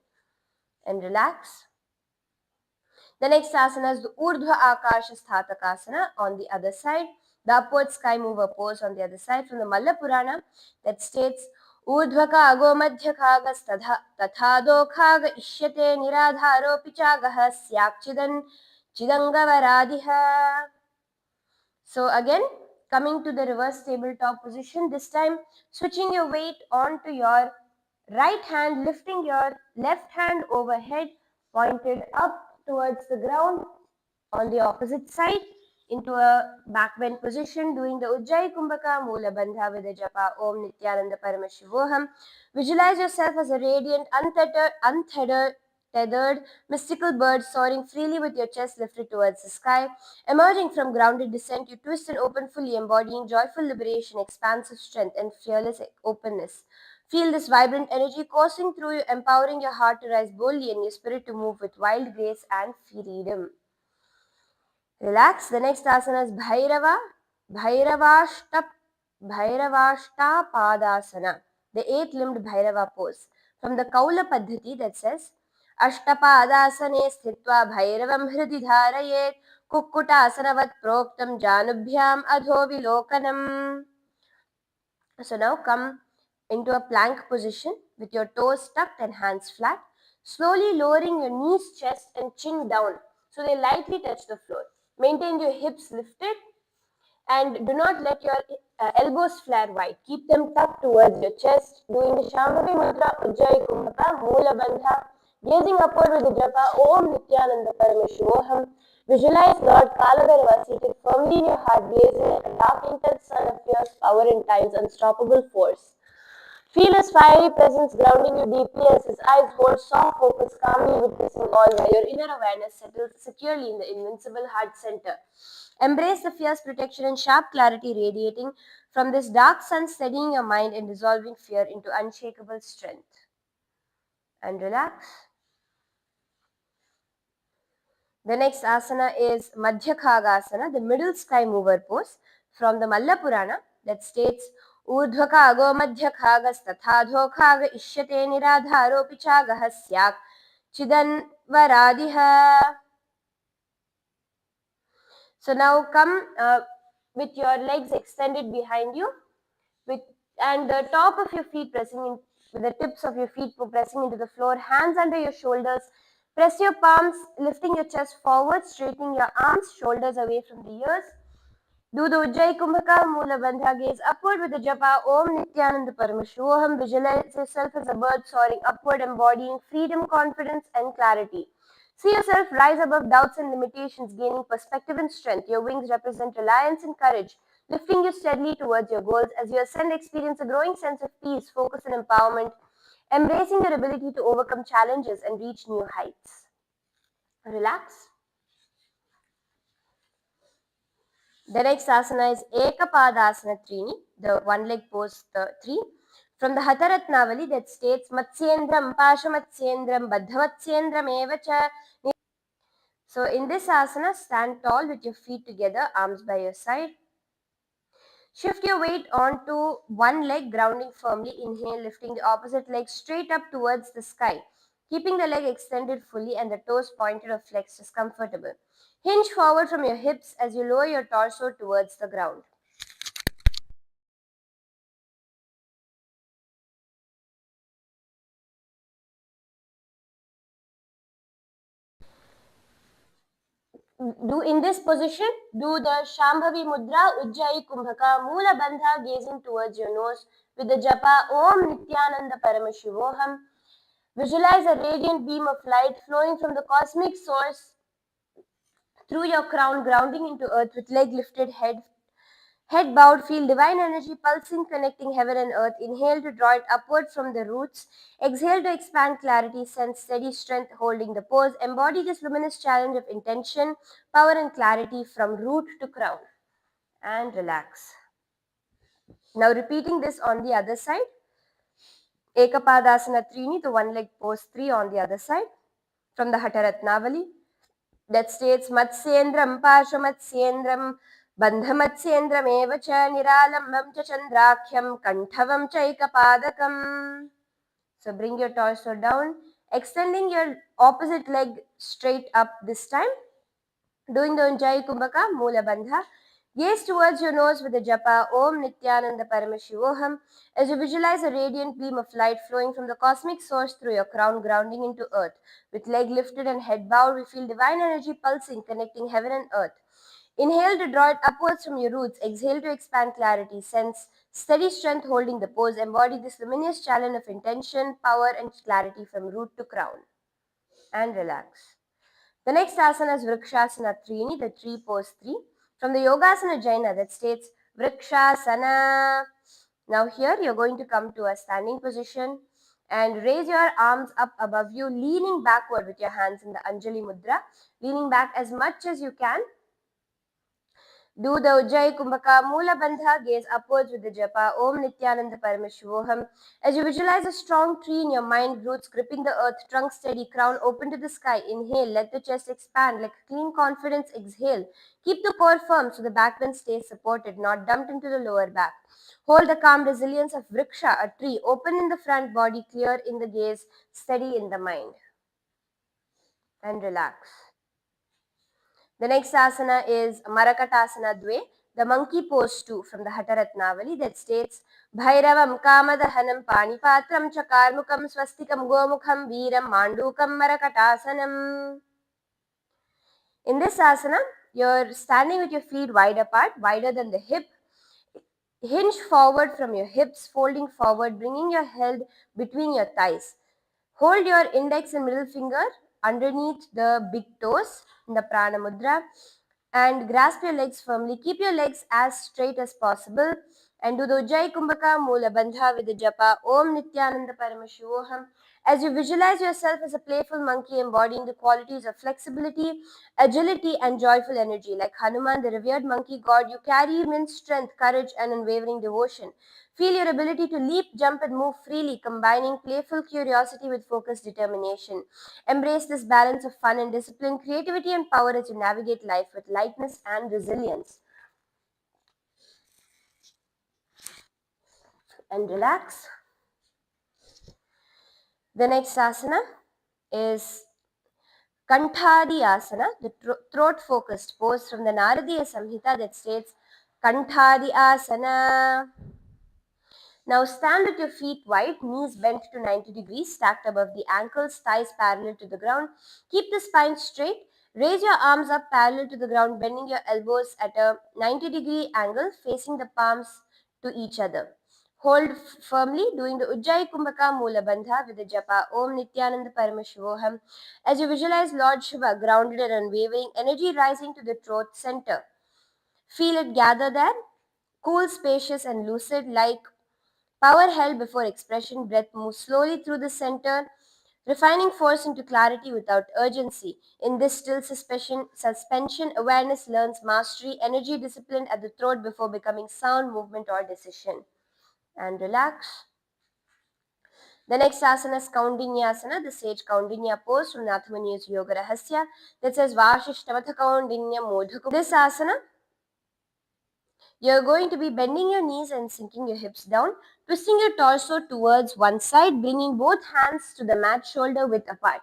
And relax. The next asana is the Urdhva Akasha Sthatakasana on the other side. The upward sky mover pose on the other side from the Malla Purana that states Urdhvaka ago madhyakagas tathado khaga ishyate niradharo pichagaha syakchidan chidangavaradhiha. So again, coming to the reverse tabletop position, this time switching your weight onto your right hand, lifting your left hand overhead, pointed up towards the ground on the opposite side into a back bend position, doing the Ujjayi Kumbhaka Mula Bandha with the japa Om Nithyananda Paramashivoham. Visualize yourself as a radiant, tethered, mystical bird soaring freely with your chest lifted towards the sky. Emerging from grounded descent, you twist and open fully, embodying joyful liberation, expansive strength, and fearless openness. Feel this vibrant energy coursing through you, empowering your heart to rise boldly and your spirit to move with wild grace and freedom. Relax. The next asana is Bhairavashta Padasana, the eight-limbed Bhairava pose. From the Kaula Paddhati that says, Ashtapadasane sthitva Bhairavam hridi dharayet Kukkutasanavat proktam janubhyam adho vilokanam. So now come into a plank position with your toes tucked and hands flat, slowly lowering your knees, chest and chin down so they lightly touch the floor. Maintain your hips lifted and do not let your elbows flare wide. Keep them tucked towards your chest, doing the Shambhavi Mudra, Ujjayi Kumbhaka, Mula Bandha, gazing upward with the japa Om Nithyananda Paramashivoham. Visualize Lord Kalabhairava seated firmly in your heart, blazing like a dark intense sun of fierce power and time's unstoppable force. Feel his fiery presence grounding you deeply as his eyes hold soft focus, calmly witnessing all while your inner awareness settles securely in the invincible heart center. Embrace the fierce protection and sharp clarity radiating from this dark sun, steadying your mind and dissolving fear into unshakable strength. And relax. The next asana is Madhyakhagasana, the middle sky mover pose from the Malla Purana that states Urdhvaka ago madhyakhagas tathadho khaga ishyate niradharo pichagaha syak chidan varadiha. So now come with your legs extended behind you and the top of your feet pressing in, with the tips of your feet pressing into the floor, hands under your shoulders. Press your palms, lifting your chest forward, straightening your arms, shoulders away from the ears. Do the Ujjayi Kumbhaka Mula Bandha, gaze upward with the japa Om Nithyananda Paramashivoham. Visualize yourself as a bird soaring upward, embodying freedom, confidence, and clarity. See yourself rise above doubts and limitations, gaining perspective and strength. Your wings represent reliance and courage, lifting you steadily towards your goals. As you ascend, experience a growing sense of peace, focus, and empowerment, embracing your ability to overcome challenges and reach new heights. Relax. The next asana is Ekapadasana Trini, the one leg pose 3. From the Hataratnavali that states Matsyendram, Pashamatsyendram, Baddhamatsyendram Evacha. So in this asana, stand tall with your feet together, arms by your side. Shift your weight onto one leg, grounding firmly. Inhale, lifting the opposite leg straight up towards the sky, keeping the leg extended fully and the toes pointed or flexed as comfortable. Hinge forward from your hips as you lower your torso towards the ground. Do in this position, do the Shambhavi Mudra, Ujjayi Kumbhaka, Mula Bandha, gazing towards your nose with the japa Om Nithyananda Paramashivoham. Visualize a radiant beam of light flowing from the cosmic source through your crown, grounding into earth with leg lifted, head bowed. Feel divine energy pulsing, connecting heaven and earth. Inhale to draw it upward from the roots. Exhale to expand clarity. Sense steady strength holding the pose. Embody this luminous challenge of intention, power, and clarity from root to crown. And relax. Now repeating this on the other side. Ekapadasana Trini, the one leg pose 3 on the other side. From the Hataratnavali that states Matsyendram, Pashamatsyendram, Bandhamatsyendram Evacha, Niralambam cha Chandrakhyam, Kanthavam Chaikapadakam. So bring your torso down, extending your opposite leg straight up this time. Doing the Unjayi Kumbhaka, Mula Bandha. Gaze towards your nose with the japa Om Nithyananda Paramashivoham as you visualize a radiant beam of light flowing from the cosmic source through your crown, grounding into earth. With leg lifted and head bowed, we feel divine energy pulsing, connecting heaven and earth. Inhale to draw it upwards from your roots. Exhale to expand clarity. Sense steady strength holding the pose. Embody this luminous challenge of intention, power, and clarity from root to crown. And relax. The next asana is Vrikshasana Trini, the tree pose 3. From the Yogasana Jaina that states Vrikshasana. Now here you're going to come to a standing position and raise your arms up above you, leaning backward with your hands in the Anjali Mudra, leaning back as much as you can. Do the Ujjayi Kumbhaka Mula Bandha, gaze upwards with the japa Om Nithyananda Paramashivoham. As you visualize a strong tree in your mind, roots gripping the earth, trunk steady, crown open to the sky. Inhale, let the chest expand like clean confidence. Exhale, keep the core firm so the backbone stays supported, not dumped into the lower back. Hold the calm resilience of Vriksha, a tree, open in the front, body clear in the gaze, steady in the mind. And relax. The next asana is Marakatasana Dve, the monkey pose 2 from the Hataratnavali that states Bhairavam Kamadahanam Panipatram Chakarmukam Swastikam Gomukham Veeram Mandukam Marakatasanam. In this asana, you're standing with your feet wide apart, wider than the hip. Hinge forward from your hips, folding forward, bringing your head between your thighs. Hold your index and middle finger underneath the big toes in the Prana Mudra and grasp your legs firmly. Keep your legs as straight as possible and do the Ujjayi Kumbhaka Mula Bandha with the japa Om Nithyananda Paramashivoham as you visualize yourself as a playful monkey embodying the qualities of flexibility, agility, and joyful energy. Like Hanuman, the revered monkey god, you carry immense strength, courage, and unwavering devotion. Feel your ability to leap, jump, and move freely, combining playful curiosity with focused determination. Embrace this balance of fun and discipline, creativity, and power as you navigate life with lightness and resilience. And relax. The next asana is Kanthadi Asana, the throat focused pose from the Naradiya Samhita that states Kanthadi Asana. Now stand with your feet wide, knees bent to 90 degrees, stacked above the ankles, thighs parallel to the ground. Keep the spine straight. Raise your arms up parallel to the ground, bending your elbows at a 90-degree angle, facing the palms to each other. Hold firmly, doing the Ujjayi Kumbhaka Mula Bandha with the japa Om Nithyananda Paramashivoham as you visualize Lord Shiva grounded and unwavering, energy rising to the throat center. Feel it gather there. cool, spacious, and lucid, like power held before expression. Breath moves slowly through the center, refining force into clarity without urgency. In this still suspension, awareness learns mastery, energy disciplined at the throat before becoming sound, movement, or decision. And relax. The next asana is Kaundinyasana, the sage Kaundinya pose from Nathamani's Yoga Rahasya that says Vashishtamatha Kaundinya Modhaku. This asana, you're going to be bending your knees and sinking your hips down, twisting your torso towards one side, bringing both hands to the mat shoulder width apart.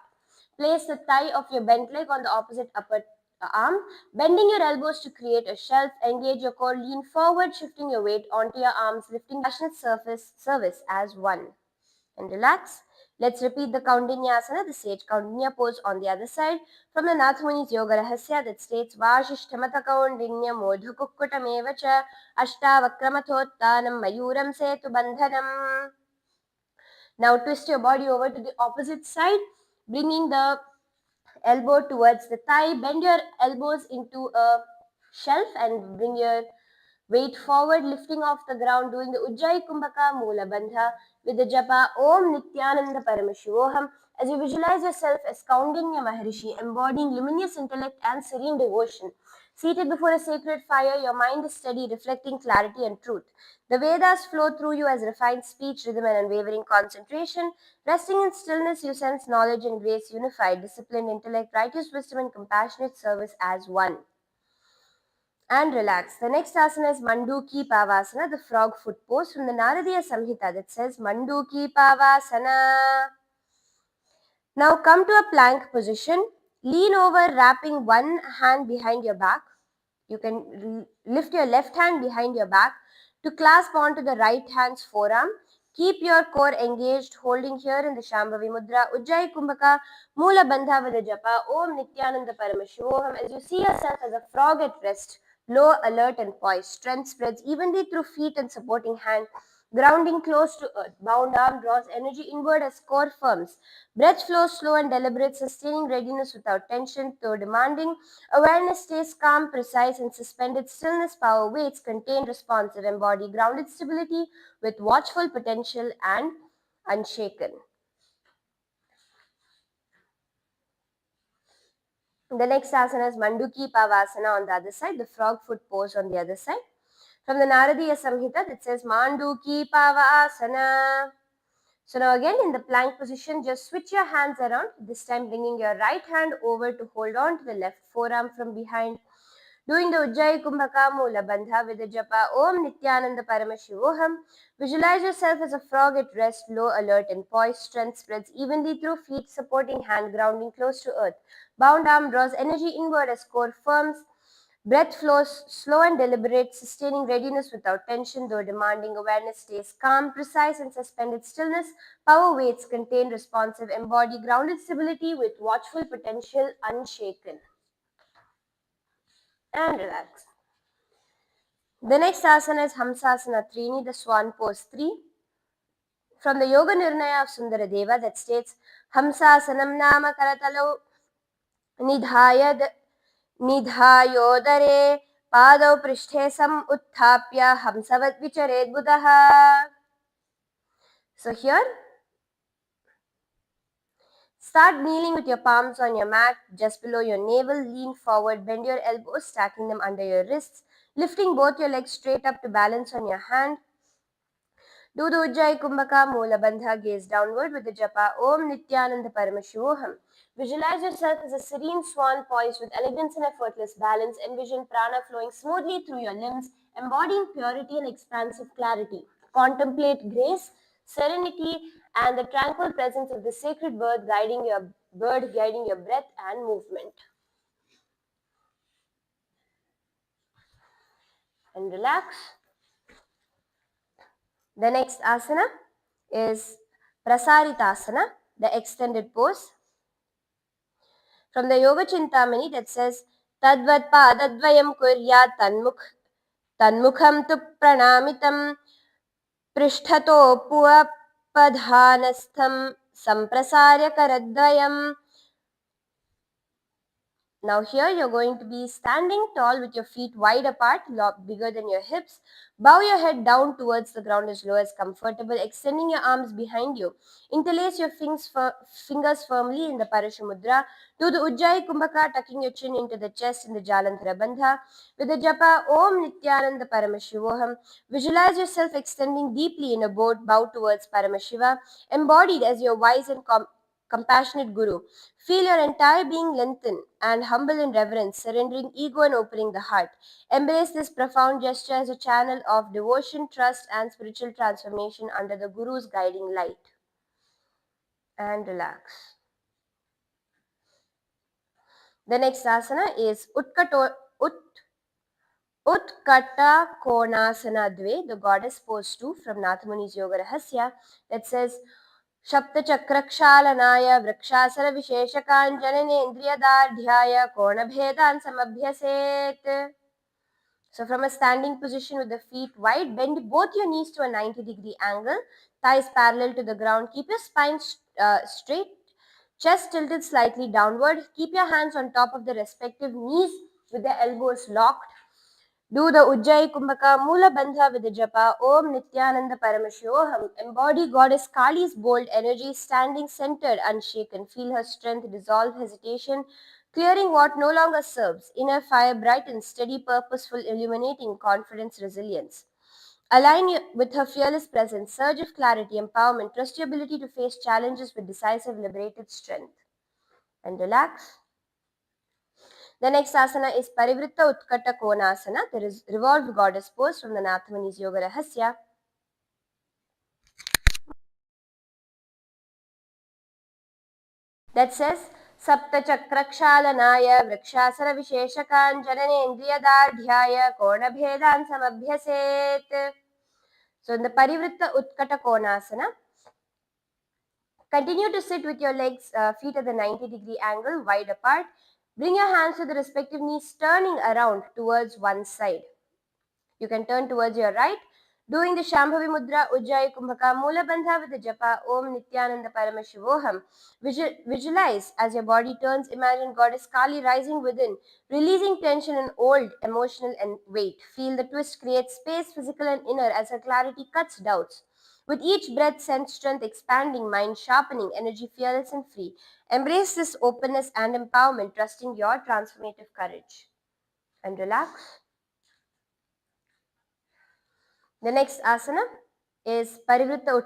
Place the thigh of your bent leg on the opposite upper arm, bending your elbows to create a shelf. Engage your core, lean forward, shifting your weight onto your arms, lifting passionate service as one. And relax. Let's repeat the Kaundinyasana, the sage Kaundinya pose on the other side from the Nathamuni's Yoga Rahasya that states Vashishtamata Kaundinya Modhukukkutameva cha Ashtavakramathotthanam Mayuram Setu Bandhanam. Now twist your body over to the opposite side, bringing the elbow towards the thigh. Bend your elbows into a shelf and bring your weight forward, lifting off the ground, doing the Ujjayi Kumbhaka Mula Bandha with the japa Om Nithyananda Paramashivoham as you visualize yourself as Kaundinya Maharishi, embodying luminous intellect and serene devotion. Seated before a sacred fire, your mind is steady, reflecting clarity and truth. The Vedas flow through you as refined speech, rhythm, and unwavering concentration. Resting in stillness, you sense knowledge and grace unified, disciplined intellect, righteous wisdom, and compassionate service as one. And relax. The next asana is Manduki Pavasana, the frog foot pose from the Naradiya Samhita that says Manduki Pavasana. Now come to a plank position. Lean over, wrapping one hand behind your back. You can lift your left hand behind your back to clasp onto the right hand's forearm. Keep your core engaged, holding here in the Shambhavi Mudra, Ujjayi Kumbhaka, Mula Bandha with the japa, Om Nithyananda Paramashivoham, as you see yourself as a frog at rest, low, alert, and poised. Strength spreads evenly through feet and supporting hand. Grounding close to earth. Bound arm draws energy inward as core firms. Breath flows slow and deliberate, sustaining readiness without tension, though demanding. Awareness stays calm, precise, and suspended. Stillness, power, waits, contained, responsive, embody grounded stability with watchful potential and unshaken. The next asana is Manduki Pavasana on the other side, the frog foot pose on the other side. From the Naradiya Samhita, it says Manduki Pavasana. So now again in the plank position, just switch your hands around, this time bringing your right hand over to hold on to the left forearm from behind. Doing the Ujjayi Kumbhaka Mula Bandha with the japa Om Nithyananda Paramashivoham. Visualize yourself as a frog at rest, low, alert, and poised. Strength spreads evenly through feet, supporting hand, grounding close to earth. Bound arm draws energy inward as core firms. Breath flows slow and deliberate, sustaining readiness without tension, though demanding. Awareness stays calm, precise, and suspended stillness. Power waits, contained, responsive, embody grounded stability with watchful potential, unshaken. And relax. The next asana is Hamsasana Trini, the swan pose 3. From the Yoga Nirnaya of Sundaradeva that states Hamsasanam Nama Karatalau Nidhayad Nidhayodare Padau Prishthe Sam Utthapya Hamsavat Vichared Buddha. So here, start kneeling with your palms on your mat just below your navel. Lean forward, bend your elbows, stacking them under your wrists, lifting both your legs straight up to balance on your hand. Do the Ujjayi Kumbhaka Mula Bandha, gaze downward with the japa Om Nithyananda Paramashivoham. Visualize yourself as a serene swan poised with elegance and effortless balance. Envision prana flowing smoothly through your limbs, embodying purity and expansive clarity. Contemplate grace, serenity, and the tranquil presence of the sacred bird guiding your breath and movement. And relax. The next asana is Prasaritasana, the extended pose. From the Yoga Chintamani that says Tadvat Padadvayam Kurya Tanmukham Tu Pranamitam Prishthato Puapadhanastham Samprasarya Karadvayam. Now here you're going to be standing tall with your feet wide apart, bigger than your hips. Bow your head down towards the ground as low as comfortable, extending your arms behind you. Interlace your fingers firmly in the Parashamudra. Do the Ujjayi Kumbhaka, tucking your chin into the chest in the Jalanthara Bandha. With the japa Om Nithyananda Paramashivoham, visualize yourself extending deeply in a bow towards Paramashiva, embodied as your wise and compassionate Guru. Feel your entire being lengthen and humble in reverence, surrendering ego and opening the heart. Embrace this profound gesture as a channel of devotion, trust, and spiritual transformation under the Guru's guiding light. And relax. The next asana is Utkata Konasana Dve, the goddess pose 2 from Nathamuni's Yoga Rahasya, that says सप्तचक्रक्षालनाय वृक्षासनविशेषकाञ्जननेन्द्रियदार्ढ्याय कोणभेदान् समभ्यसेत्. So from a standing position with the feet wide, bend both your knees to a 90-degree angle, thighs parallel to the ground. Keep your spine straight, chest tilted slightly downward. Keep your hands on top of the respective knees with the elbows locked. Do the Ujjayi Kumbhaka Mula Bandha with the japa Om Nithyananda Paramashivoham. Embody Goddess Kali's bold energy, standing centered, unshaken. Feel her strength dissolve hesitation, clearing what no longer serves. Inner fire brightens, steady, purposeful, illuminating confidence, resilience. Align with her fearless presence, surge of clarity, empowerment. Trust your ability to face challenges with decisive, liberated strength. And relax. The next asana is Parivritta Utkata Konasana, the revolved goddess pose from the Nathamuni's Yoga Rahasya. That says Saptachakrakshalanaya Vrikshasana Visheshakan Jananendriyadadhyaya Konabhedan Samabhyaset. So in the Parivritta Utkata Konasana, continue to sit with your feet at the 90-degree angle, wide apart. Bring your hands to the respective knees, turning around towards one side. You can turn towards your right, doing the Shambhavi Mudra, Ujjayi Kumbhaka, Mula Bandha with the japa Om Nithyananda Paramashivoham. Visualize as your body turns, imagine Goddess Kali rising within, releasing tension and old emotional and weight. Feel the twist create space, physical and inner, as her clarity cuts doubts. With each breath, sense strength expanding, mind sharpening, energy fearless and free. Embrace this openness and empowerment, trusting your transformative courage. And relax. The next asana is Parivritta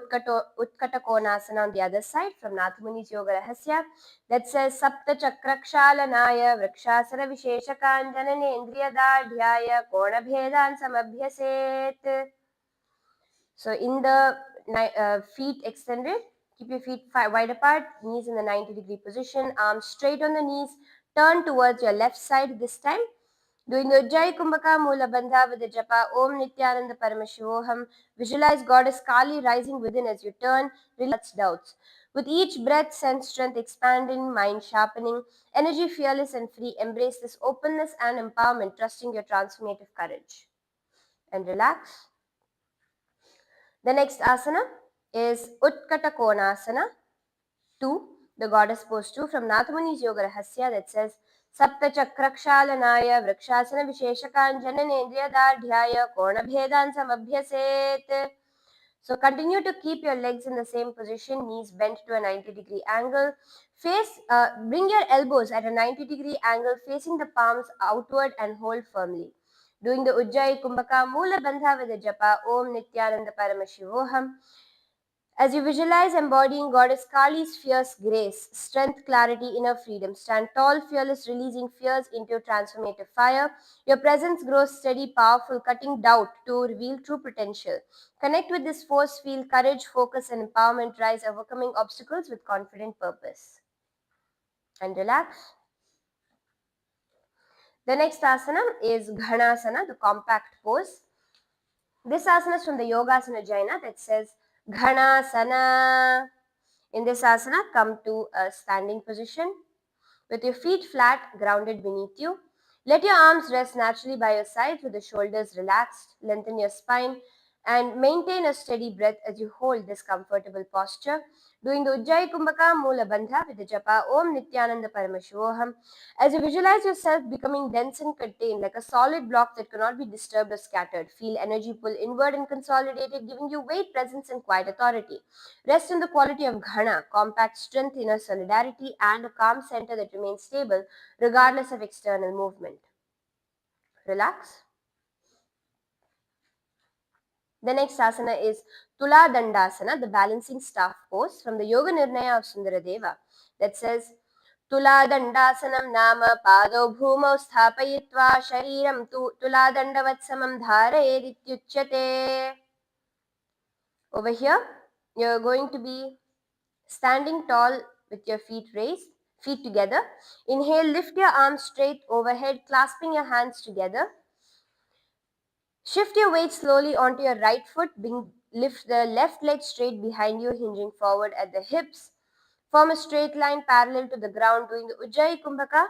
Utkata Konasana on the other side from Nathamuni's Yoga Rahasya, that says Sapta Chakrakshalanaya Vrikshasana Visheshakanjanane Indriyadadhyaya Konabhedan Samabhyaset. So in the feet extended, keep your feet wide apart, knees in the 90-degree position, arms straight on the knees, turn towards your left side this time. Doing the Ujjayi Kumbhaka Mula Bandha with the japa Om Nithyananda Paramashivoham. Visualize Goddess Kali rising within as you turn, relax doubts. With each breath, sense strength expanding, mind sharpening, energy fearless and free. Embrace this openness and empowerment, trusting your transformative courage. And relax. The next asana is Utkata Konasana 2, the goddess pose 2 from Nathamuni's Yoga Rahasya, that says Sapta Chakrakshalanaya Vrikshasana Visheshakan Jananendriyadadhyaya Konabhedan Samabhyaset. So continue to keep your legs in the same position, knees bent to a 90-degree angle. Bring your elbows at a 90-degree angle, facing the palms outward and hold firmly. Doing the Ujjayi Kumbhaka Mula Bandha with the japa Om Nithyananda Paramashivoham. As you visualize embodying Goddess Kali's fierce grace, strength, clarity, inner freedom, stand tall, fearless, releasing fears into transformative fire. Your presence grows steady, powerful, cutting doubt to reveal true potential. Connect with this force, feel courage, focus, and empowerment rise, overcoming obstacles with confident purpose. And relax. The next asana is Ghanasana, the compact pose. This asana is from the Yogasana Jaina that says Ghanasana. In this asana, come to a standing position with your feet flat, grounded beneath you. Let your arms rest naturally by your sides with the shoulders relaxed. Lengthen your spine And maintain a steady breath as you hold this comfortable posture. Doing the Ujjayi Kumbhaka Mula Bandha with the japa Om Nithyananda Paramashivoham. As you visualize yourself becoming dense and contained, like a solid block that cannot be disturbed or scattered, feel energy pull inward and consolidated, giving you weight, presence, and quiet authority. Rest in the quality of Ghana, compact strength, inner solidarity, and a calm center that remains stable regardless of external movement. Relax. The next asana is Tula Dandasana, the balancing staff pose from the Yoga Nirnaya of Sundaradeva that says Tula Dandasanam Nama Pado Bhumau Sthapayitva Shariram Tula Dandavatsamam Dharayedityuchyate. Over here, you're going to be standing tall with your feet raised, feet together. Inhale, lift your arms straight overhead, clasping your hands together. Shift your weight slowly onto your right foot. Lift the left leg straight behind you, hinging forward at the hips. Form a straight line parallel to the ground, doing the Ujjayi Kumbhaka.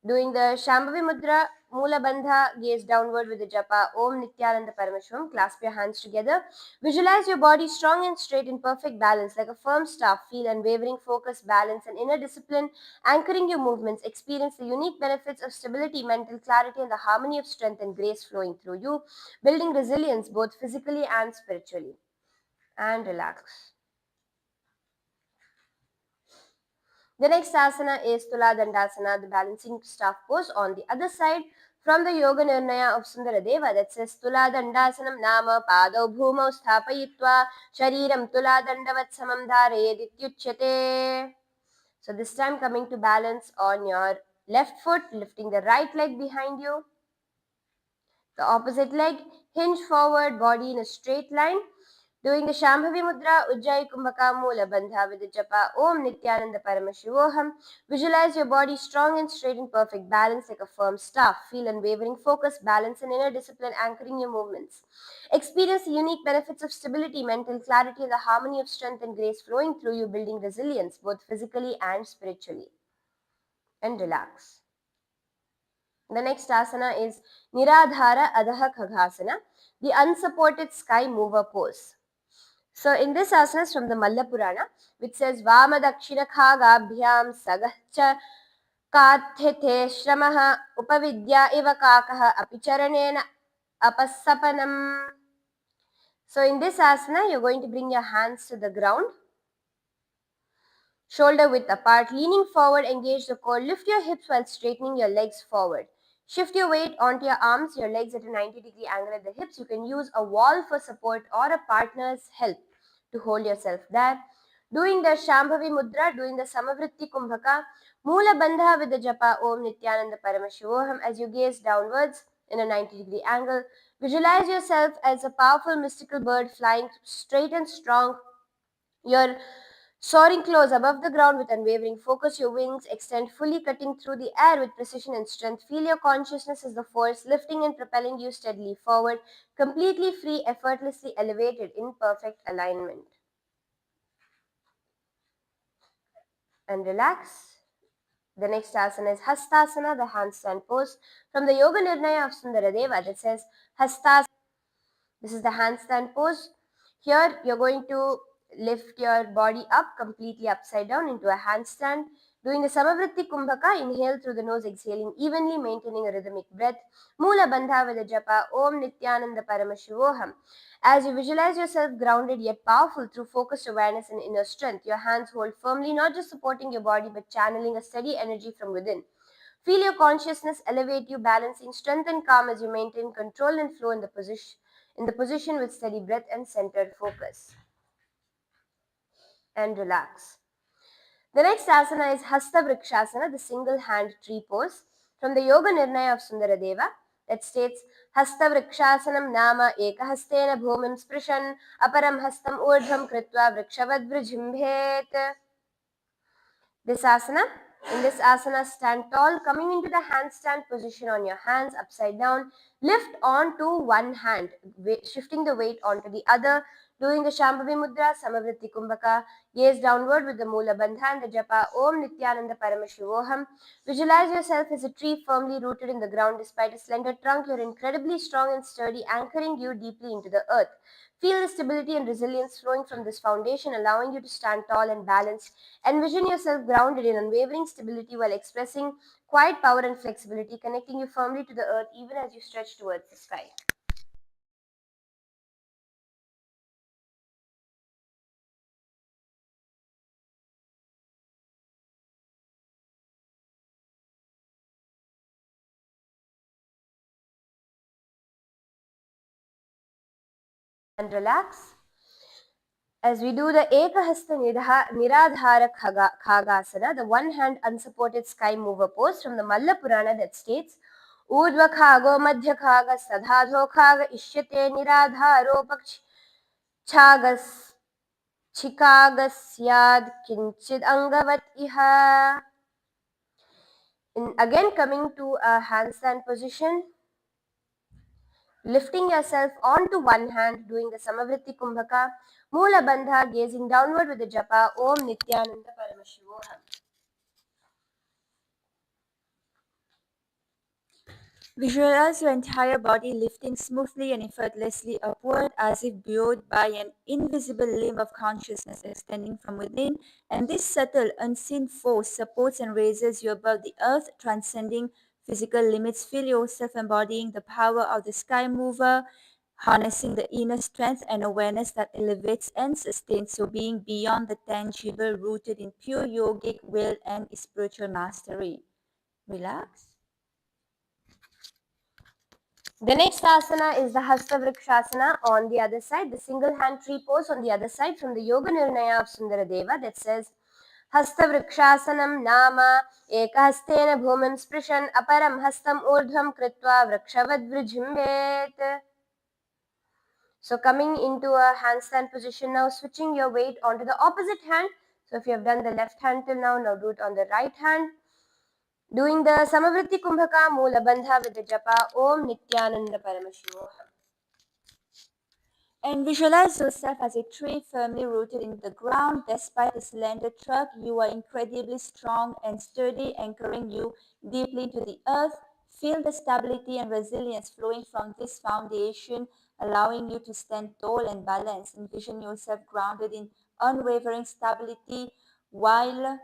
Doing the Shambhavi Mudra, Mula Bandha, gaze downward with the japa Om Nithyananda Parameshwaram. Clasp your hands together. Visualize your body strong and straight in perfect balance, like a firm staff. Feel unwavering focus, balance, and inner discipline, anchoring your movements. Experience the unique benefits of stability, mental clarity, and the harmony of strength and grace flowing through you, building resilience both physically and spiritually. And relax. The next asana is Tula Dandasana, the balancing staff pose on the other side from the Yoga Nirnaya of Sundaradeva that says Tula Dandasanam Nama Pado Bhumau Sthapayitva Shariram Tula Dandavatsamam Dharayedityuchyate. So this time coming to balance on your left foot, lifting the right leg behind you. The opposite leg, hinge forward, body in a straight line. Doing the Shambhavi Mudra, Ujjayi Kumbhaka Mula Bandha with the japa Om Nithyananda Paramashivoham. Visualize your body strong and straight in perfect balance like a firm staff. Feel unwavering focus, balance, and inner discipline anchoring your movements. Experience the unique benefits of stability, mental clarity, and the harmony of strength and grace flowing through you, building resilience both physically and spiritually. And relax. The next asana is Niradhara Adha Khagasana, the unsupported sky mover pose. So in this asana is from the Malla Purana, which says Vama Dakshina Khagabhyam Sagachcha Kathete Shramaha Upavidya Iva Kakaha Apicharanena Apassapanam. So in this asana, you're going to bring your hands to the ground, shoulder width apart, leaning forward, engage the core, lift your hips while straightening your legs forward. Shift your weight onto your arms, your legs at a 90-degree angle at the hips. You can use a wall for support or a partner's help to hold yourself there. Doing the Shambhavi Mudra, doing the Samavritti Kumbhaka, Mula Bandha with the japa Om Nithyananda Paramashivoham as you gaze downwards in a 90-degree angle. Visualize yourself as a powerful mystical bird flying straight and strong. You're soaring close above the ground with unwavering focus, your wings extend fully, cutting through the air with precision and strength. Feel your consciousness as the force lifting and propelling you steadily forward, completely free, effortlessly elevated in perfect alignment. And relax. The next asana is Hastasana, the handstand pose from the Yoga Nirnaya of Sundaradeva that says Hastasana. This is the handstand pose. Here you're going to lift your body up completely upside down into a handstand. Doing the Samavritti Kumbhaka, inhale through the nose, exhaling evenly, maintaining a rhythmic breath. Mula Bandha with the japa Om Nithyananda Paramashivoham. As you visualize yourself grounded yet powerful through focused awareness and inner strength, your hands hold firmly, not just supporting your body but channeling a steady energy from within. Feel your consciousness elevate you, balancing strength and calm as you maintain control and flow in the position with steady breath and centered focus. And relax. The next asana is Hasta Vrikshasana, the single hand tree pose from the Yoga Nirnaya of Sundaradeva that states Hasta Vrikshasanam Nama Ekahastena Bhumim Sprishan Aparam Hastam Urdhvam Kritva Vrikshavad Vrijhimbhet. This asana In this asana, stand tall, coming into the handstand position on your hands upside down. Lift onto one hand, shifting the weight onto the other. Doing the Shambhavi Mudra, Samavritti Kumbhaka. Gaze downward with the Mula Bandha and the Japa Om Nithyananda Paramashivoham. Visualize yourself as a tree firmly rooted in the ground despite a slender trunk. You're incredibly strong and sturdy, anchoring you deeply into the earth. Feel the stability and resilience flowing from this foundation, allowing you to stand tall and balanced. Envision yourself grounded in unwavering stability while expressing quiet power and flexibility, connecting you firmly to the earth even as you stretch towards the sky. And relax. As we do the Ekahasta Niradhara Khagasana, the one hand unsupported sky mover pose from the Malla Purana that states Urdhva Khago Madhya Khaga Sadhadho Khaga Ishyate Niradharo Chagas Chikagasyad Kinchid Angavat Iha. Again, coming to a handstand position, lifting yourself onto one hand, doing the Samavritti Kumbhaka, Mula Bandha, gazing downward with the japa Om Nithyananda Paramashivoham. Visualize your entire body lifting smoothly and effortlessly upward as if buoyed by an invisible limb of consciousness extending from within, and this subtle, unseen force supports and raises you above the earth, transcending physical limits. Feel yourself embodying the power of the sky mover, harnessing the inner strength and awareness that elevates and sustains your being beyond the tangible, rooted in pure yogic will and spiritual mastery. Relax. The next asana is the Hasta Vrikshasana on the other side, the single hand tree pose on the other side from the Yoga Nirnaya of Sundaradeva that says Hasta Vrikshasanam Nama Ekahastena Bhumim Sprishan Aparam Hastam Urdhvam Kritva Vrikshavad Vrijhimbet. So coming into a handstand position now, switching your weight onto the opposite hand. So if you have done the left hand till now do it on the right hand. Doing the Samavritti Kumbhaka Mula Bandha with the japa Om Nithyananda Paramashivoham. And visualize yourself as a tree firmly rooted in the ground. Despite a slender trunk, you are incredibly strong and sturdy, anchoring you deeply into the earth. Feel the stability and resilience flowing from this foundation, allowing you to stand tall and balanced. Envision yourself grounded in unwavering stability while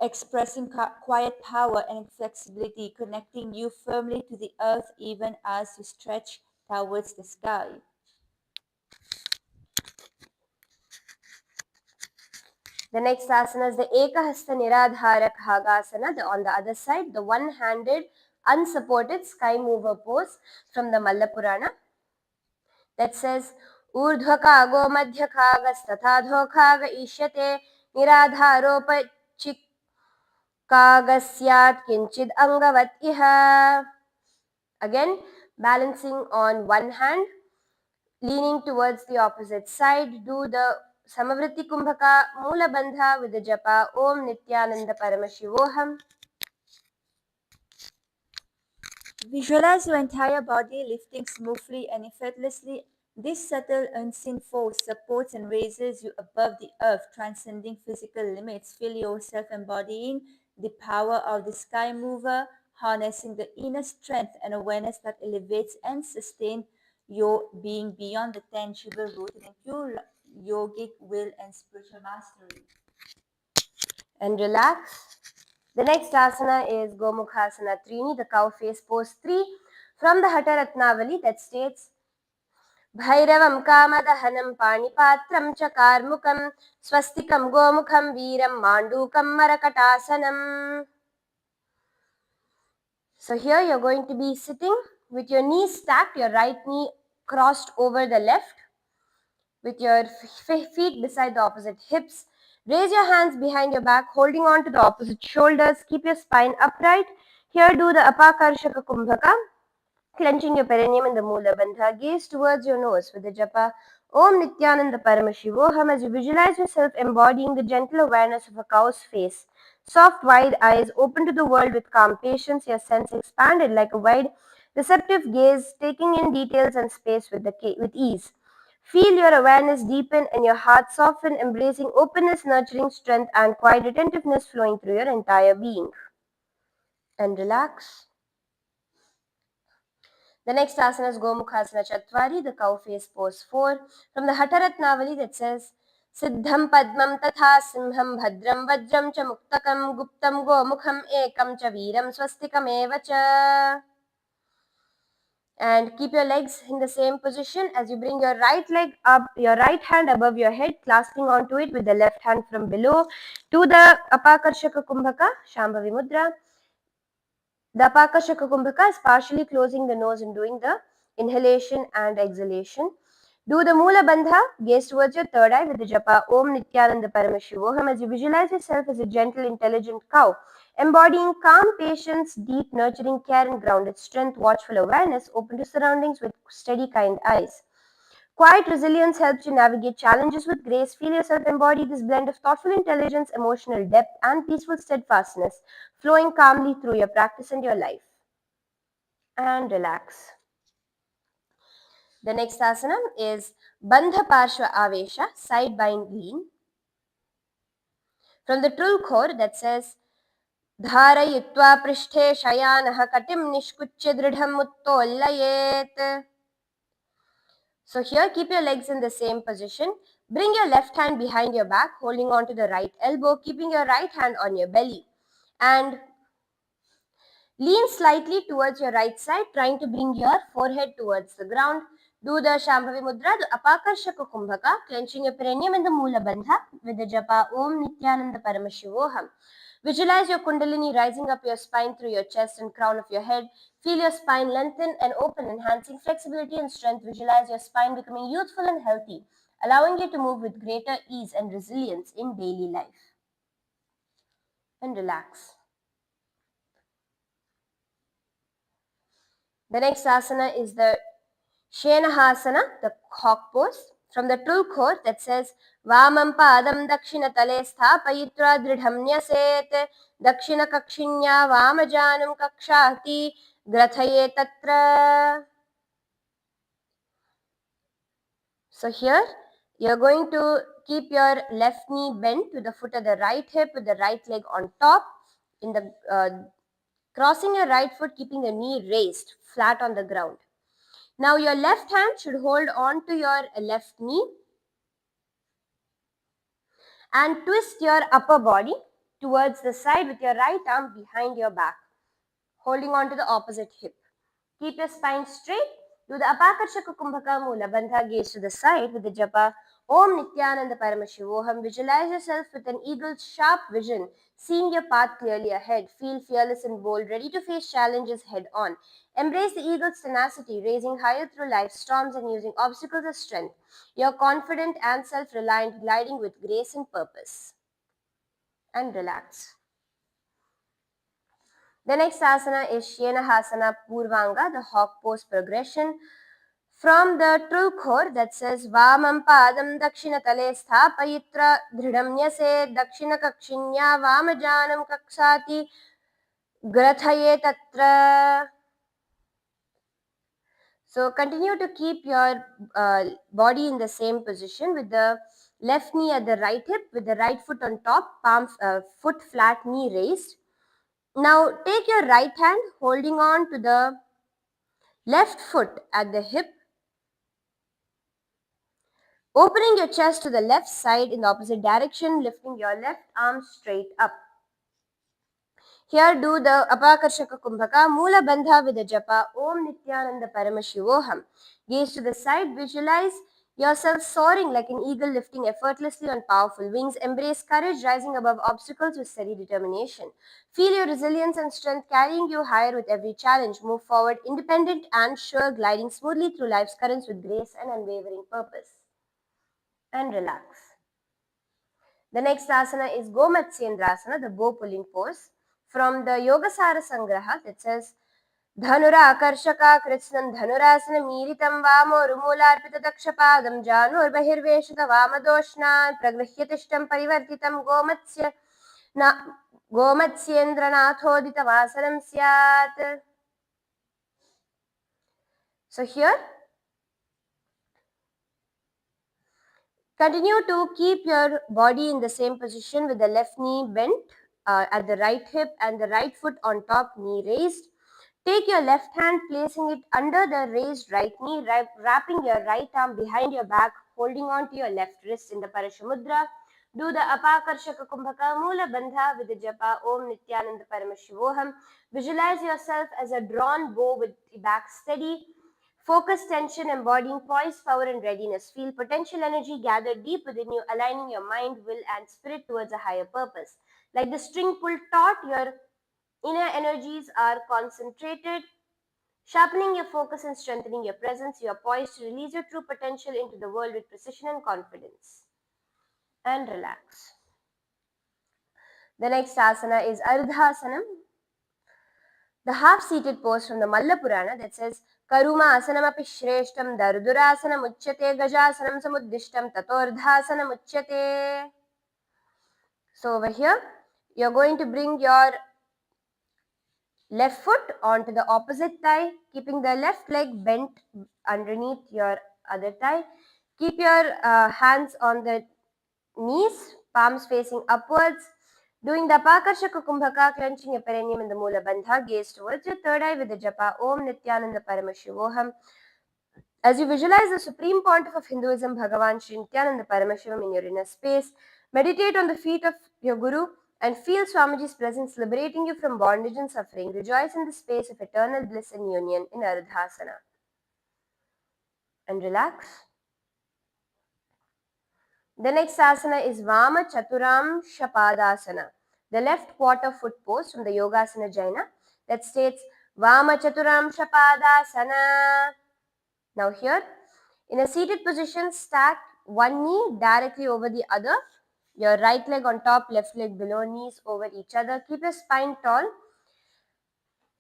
expressing quiet power and flexibility, connecting you firmly to the earth even as you stretch towards the sky. The next asana is the Ekahasta Niradhara Khagasana. On the other side, the one-handed, unsupported sky mover pose from the Malla Purana that says Urdhvakago Madhyakagastatadhokaga Ishyate Niradharopachik Kagasyat Kinchid Angavat Iha. Again, balancing on one hand, leaning towards the opposite side, do the Samavritti Kumbhaka Mula Bandha with the japa Om Nithyananda Paramashivoham. Visualize your entire body lifting smoothly and effortlessly. This subtle, unseen force supports and raises you above the earth, transcending physical limits. Feel yourself embodying the power of the sky mover, harnessing the inner strength and awareness that elevates and sustains your being beyond the tangible, rooted in pure yogic will and spiritual mastery. And relax. The next asana is Gomukhasana Trini, the cow face pose 3 from the Hatha Ratnavali that states Bhairavam Kamadahanam Panipatram Chakarmukam Swastikam Gomukham Veeram Mandukam Marakatasanam. So here you're going to be sitting with your knees stacked, your right knee crossed over the left, with your feet beside the opposite hips. Raise your hands behind your back, holding on to the opposite shoulders. Keep your spine upright. Here do the Apakarshaka Kumbhaka, clenching your perineum in the Mula Bandha. Gaze towards your nose with the japa Om Nithyananda Paramashivoham as you visualize yourself embodying the gentle awareness of a cow's face, Soft, wide eyes open to the world with calm patience, your sense expanded like a wide, receptive gaze, taking in details and space with ease. Feel your awareness deepen and your heart soften, embracing openness, nurturing strength, and quiet attentiveness flowing through your entire being. And relax. The next asana is Gomukhasana Chatwari, the cow face pose 4. From the Hataratnavali that says, Siddham Padmam Tatha Simham Bhadram Vajram Cha Muktakam Guptam Gomukham Ekam Cha Veeram Swastikam Eva Cha. And keep your legs in the same position as you bring your right leg up, your right hand above your head, clasping onto it with the left hand from below to the Apakarshaka Kumbhaka, Shambhavi Mudra. The Apakashaka Kumbhaka is partially closing the nose and doing the inhalation and exhalation. Do the Mula Bandha, gaze towards your third eye with the japa Om Nithyananda Paramashivoham as you visualize yourself as a gentle, intelligent cow, embodying calm patience, deep, nurturing care and grounded strength, watchful awareness, open to surroundings with steady, kind eyes. Quiet resilience helps you navigate challenges with grace. Feel yourself embody this blend of thoughtful intelligence, emotional depth, and peaceful steadfastness, flowing calmly through your practice and your life. And relax. The next asana is Bandha Parshva Avesha, side bind lean. From the Trulkhor that says, Dharayitva Prishthe Shayanah Katim Nishkuchya Dridham Muttollayet. So here, keep your legs in the same position. Bring your left hand behind your back, holding on to the right elbow, keeping your right hand on your belly. And lean slightly towards your right side, trying to bring your forehead towards the ground. Do the Shambhavi Mudra, the Apakarshaka Kumbhaka, clenching your perineum and the Mula Bandha with the japa Om Nithyananda Paramashivoham. Visualize your Kundalini rising up your spine through your chest and crown of your head. Feel your spine lengthen and open, enhancing flexibility and strength. Visualize your spine becoming youthful and healthy, allowing you to move with greater ease and resilience in daily life. And relax. The next asana is the Shenahasana, the hawk pose. From the Tulkhor that says, Vamam padam dakshinatale sthapayitra dridham nyaset dakshina kakshinya vamajanam kakshati grathaye tatra. So here, you're going to keep your left knee bent to the foot of the right hip with the right leg on top. In the crossing your right foot, keeping the knee raised, flat on the ground. Now your left hand should hold on to your left knee and twist your upper body towards the side with your right arm behind your back, holding on to the opposite hip. Keep your spine straight. Do the Apakarshaka Kumbhaka Mula Bandha, gaze to the side with the japa Om Nithyananda Paramashivoham. Visualize yourself with an eagle's sharp vision, seeing your path clearly ahead. Feel fearless and bold, ready to face challenges head on. Embrace the eagle's tenacity, raising higher through life's storms and using obstacles as strength. You're confident and self-reliant, gliding with grace and purpose. And relax. The next asana is Shenahasana Purvanga, the hawk pose progression. From the Trulkhor that says Vamam Padam Dakshinatale Sthapayitra Dridham Nyase Dakshina Kakshinya Vamajanam Kaksati Grathaye Tatra. So continue to keep your body in the same position with the left knee at the right hip, with the right foot on top, foot flat, knee raised. Now take your right hand holding on to the left foot at the hip, opening your chest to the left side in the opposite direction, lifting your left arm straight up. Here do the Apakarshaka Kumbhaka Mula Bandha with the japa Om Nithyananda Paramashivoham. Gaze to the side, visualize yourself soaring like an eagle, lifting effortlessly on powerful wings. Embrace courage, rising above obstacles with steady determination. Feel your resilience and strength carrying you higher with every challenge. Move forward, independent and sure, gliding smoothly through life's currents with grace and unwavering purpose. And relax. The next asana is Gomatsyendrasana, the bow pulling pose. From the Yogasara Sangraha that says, Dhanura Akarshaka Kritsnan Dhanurasana Miritam Vamo Rumularpita Dakshapadam Janur Bahirveshita Vamadoshna Pragrihyatistam Parivartitam Gomatsya गोमत्स्येन्द्रनाथोदितवासनं स्यात्. So here, continue to keep your body in the same position with the left knee bent at the right hip and the right foot on top, knee raised. Take your left hand, placing it under the raised right knee, wrapping your right arm behind your back, holding on to your left wrist in the Parashamudra. Do the Apakarshaka Kumbhaka Mula Bandha with the japa Om Nithyananda Paramashivoham. Visualize yourself as a drawn bow with the back steady. Focus tension, embodying poise, power, and readiness. Feel potential energy gather deep within you, aligning your mind, will, and spirit towards a higher purpose. Like the string pulled taut, your inner energies are concentrated, sharpening your focus and strengthening your presence. You are poised to release your true potential into the world with precision and confidence. And relax. The next asana is Ardhasanam, the half-seated pose from the Malla Purana that says, Karuma asanam api shreshtam dardurasanam uchyate gajasanam samuddishtam tatordhasanam uchyate. So over here, you're going to bring your left foot onto the opposite thigh, keeping the left leg bent underneath your other thigh. Keep your hands on the knees, palms facing upwards. Doing the Apakarshaka Kumbhaka, clenching your perineum in the Mula Bandha, gaze towards your third eye with the japa Om Nithyananda Paramashivoham. As you visualize the supreme pontiff of Hinduism, Bhagavan Sri Nithyananda Paramashivam in your inner space, meditate on the feet of your Guru and feel Swamiji's presence liberating you from bondage and suffering. Rejoice in the space of eternal bliss and union in Ardhasana. And relax. The next asana is Vama Chaturam Shapadasana, the left quarter foot pose from the Yogasana Jaina that states Vama Chaturam Shapadasana. Now here, in a seated position, stack one knee directly over the other, your right leg on top, left leg below, knees over each other. Keep your spine tall.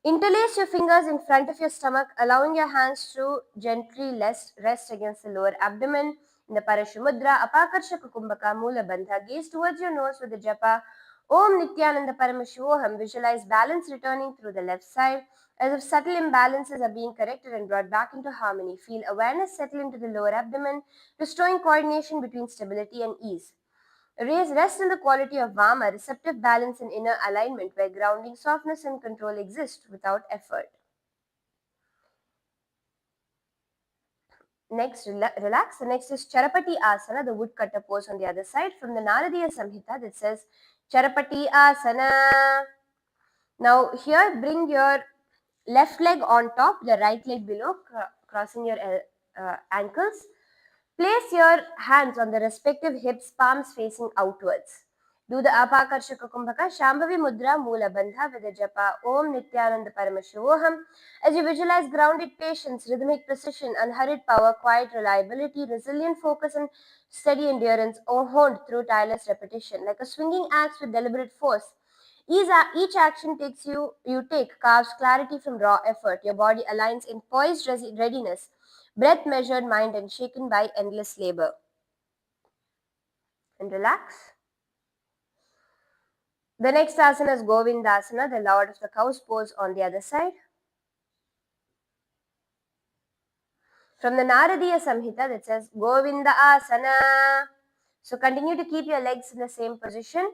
Interlace your fingers in front of your stomach, allowing your hands to gently rest against the lower abdomen. In the Parashamudra, Apakarshaka Kumbhaka Mula Bandha, gaze towards your nose with the japa Om Nithyananda Paramashivoham. Visualize balance returning through the left side, as if subtle imbalances are being corrected and brought back into harmony. Feel awareness settle into the lower abdomen, restoring coordination between stability and ease. Rest in the quality of Vama, receptive balance and inner alignment where grounding, softness and control exist without effort. Next, relax. The next is Charapati Asana, the woodcutter pose on the other side from the Naradiya Samhita that says Charapati Asana. Now here bring your left leg on top, the right leg below, crossing your ankles. Place your hands on the respective hips, palms facing outwards. Do the Apakarshaka Kumbhaka Shambhavi Mudra Mula Bandha with the japa Om Nithyananda Paramashivoham. As you visualize grounded patience, rhythmic precision, unhurried power, quiet reliability, resilient focus, and steady endurance, honed through tireless repetition, like a swinging axe with deliberate force. Each action you take carves clarity from raw effort. Your body aligns in poised readiness, breath measured, mind unshaken by endless labor. And relax. The next asana is Govindasana, the Lord of the Cows pose on the other side. From the Naradiya Samhita that says Govinda Asana. So continue to keep your legs in the same position.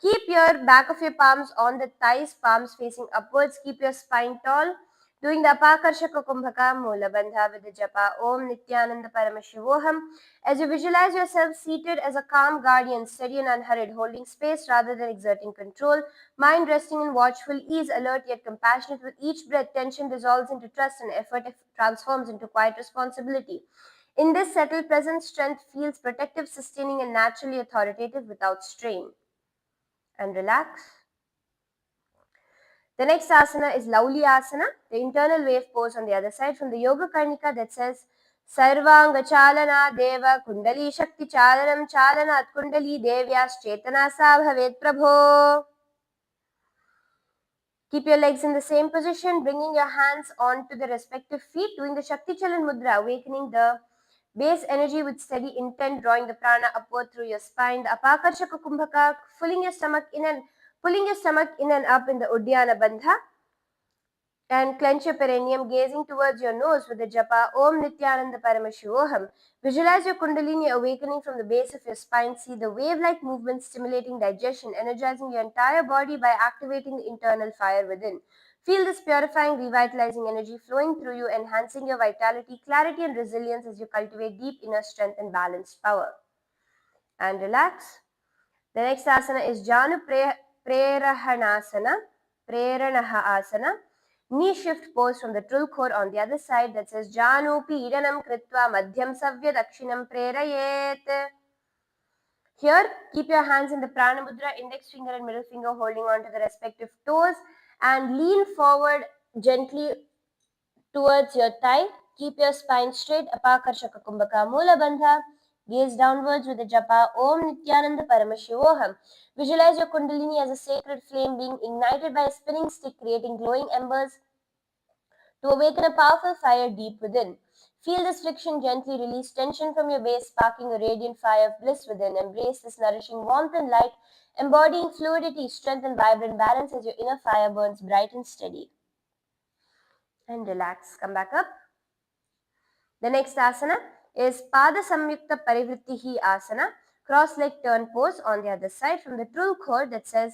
Keep your back of your palms on the thighs, palms facing upwards. Keep your spine tall. Doing the Apakarshaka Kumbhaka Mula Bandha with the japa Om Nithyananda Paramashivoham. As you visualize yourself seated as a calm guardian, steady and unhurried, holding space rather than exerting control, mind resting in watchful ease, alert yet compassionate. With each breath, tension dissolves into trust and effort transforms into quiet responsibility. In this settled presence, strength feels protective, sustaining, and naturally authoritative without strain. And relax. The next asana is Lauli Asana, the internal wave pose on the other side from the Yoga Karnika that says Sarvanga Chalana Deva Kundali Shakti Chalanam Chalana Kundali Devyas Chetana Sa Bhavet Prabho. Keep your legs in the same position, bringing your hands onto the respective feet, doing the Shakti Chalan Mudra, awakening the base energy with steady intent, drawing the prana upward through your spine. The Apakarshaka Kumbhaka, filling your stomach in and Pulling your stomach in and up in the Uddiyana Bandha, and clench your perineum, gazing towards your nose with the japa Om Nithyananda Paramashivoham. Visualize your Kundalini awakening from the base of your spine. See the wave-like movement stimulating digestion, energizing your entire body by activating the internal fire within. Feel this purifying, revitalizing energy flowing through you, enhancing your vitality, clarity, and resilience as you cultivate deep inner strength and balanced power. And relax. The next asana is Janu Prerahanasana, Preranaha Asana. Knee shift pose from the trill core on the other side that says Janu Pidanam Kritva Madhyam Savya Dakshinam Prerayet. Here, keep your hands in the Prana Mudra, index finger and middle finger holding on to the respective toes, and lean forward gently towards your thigh. Keep your spine straight. Apakarshaka Kumbhaka Mula Bandha. Gaze downwards with the japa Om Nithyananda Paramashivoham. Visualize your Kundalini as a sacred flame being ignited by a spinning stick, creating glowing embers to awaken a powerful fire deep within. Feel this friction gently release tension from your base, sparking a radiant fire of bliss within. Embrace this nourishing warmth and light, embodying fluidity, strength, and vibrant balance as your inner fire burns bright and steady. And relax. Come back up. The next asana is Pada Samyukta Parivrittihi Asana, cross leg turn pose on the other side from the true core that says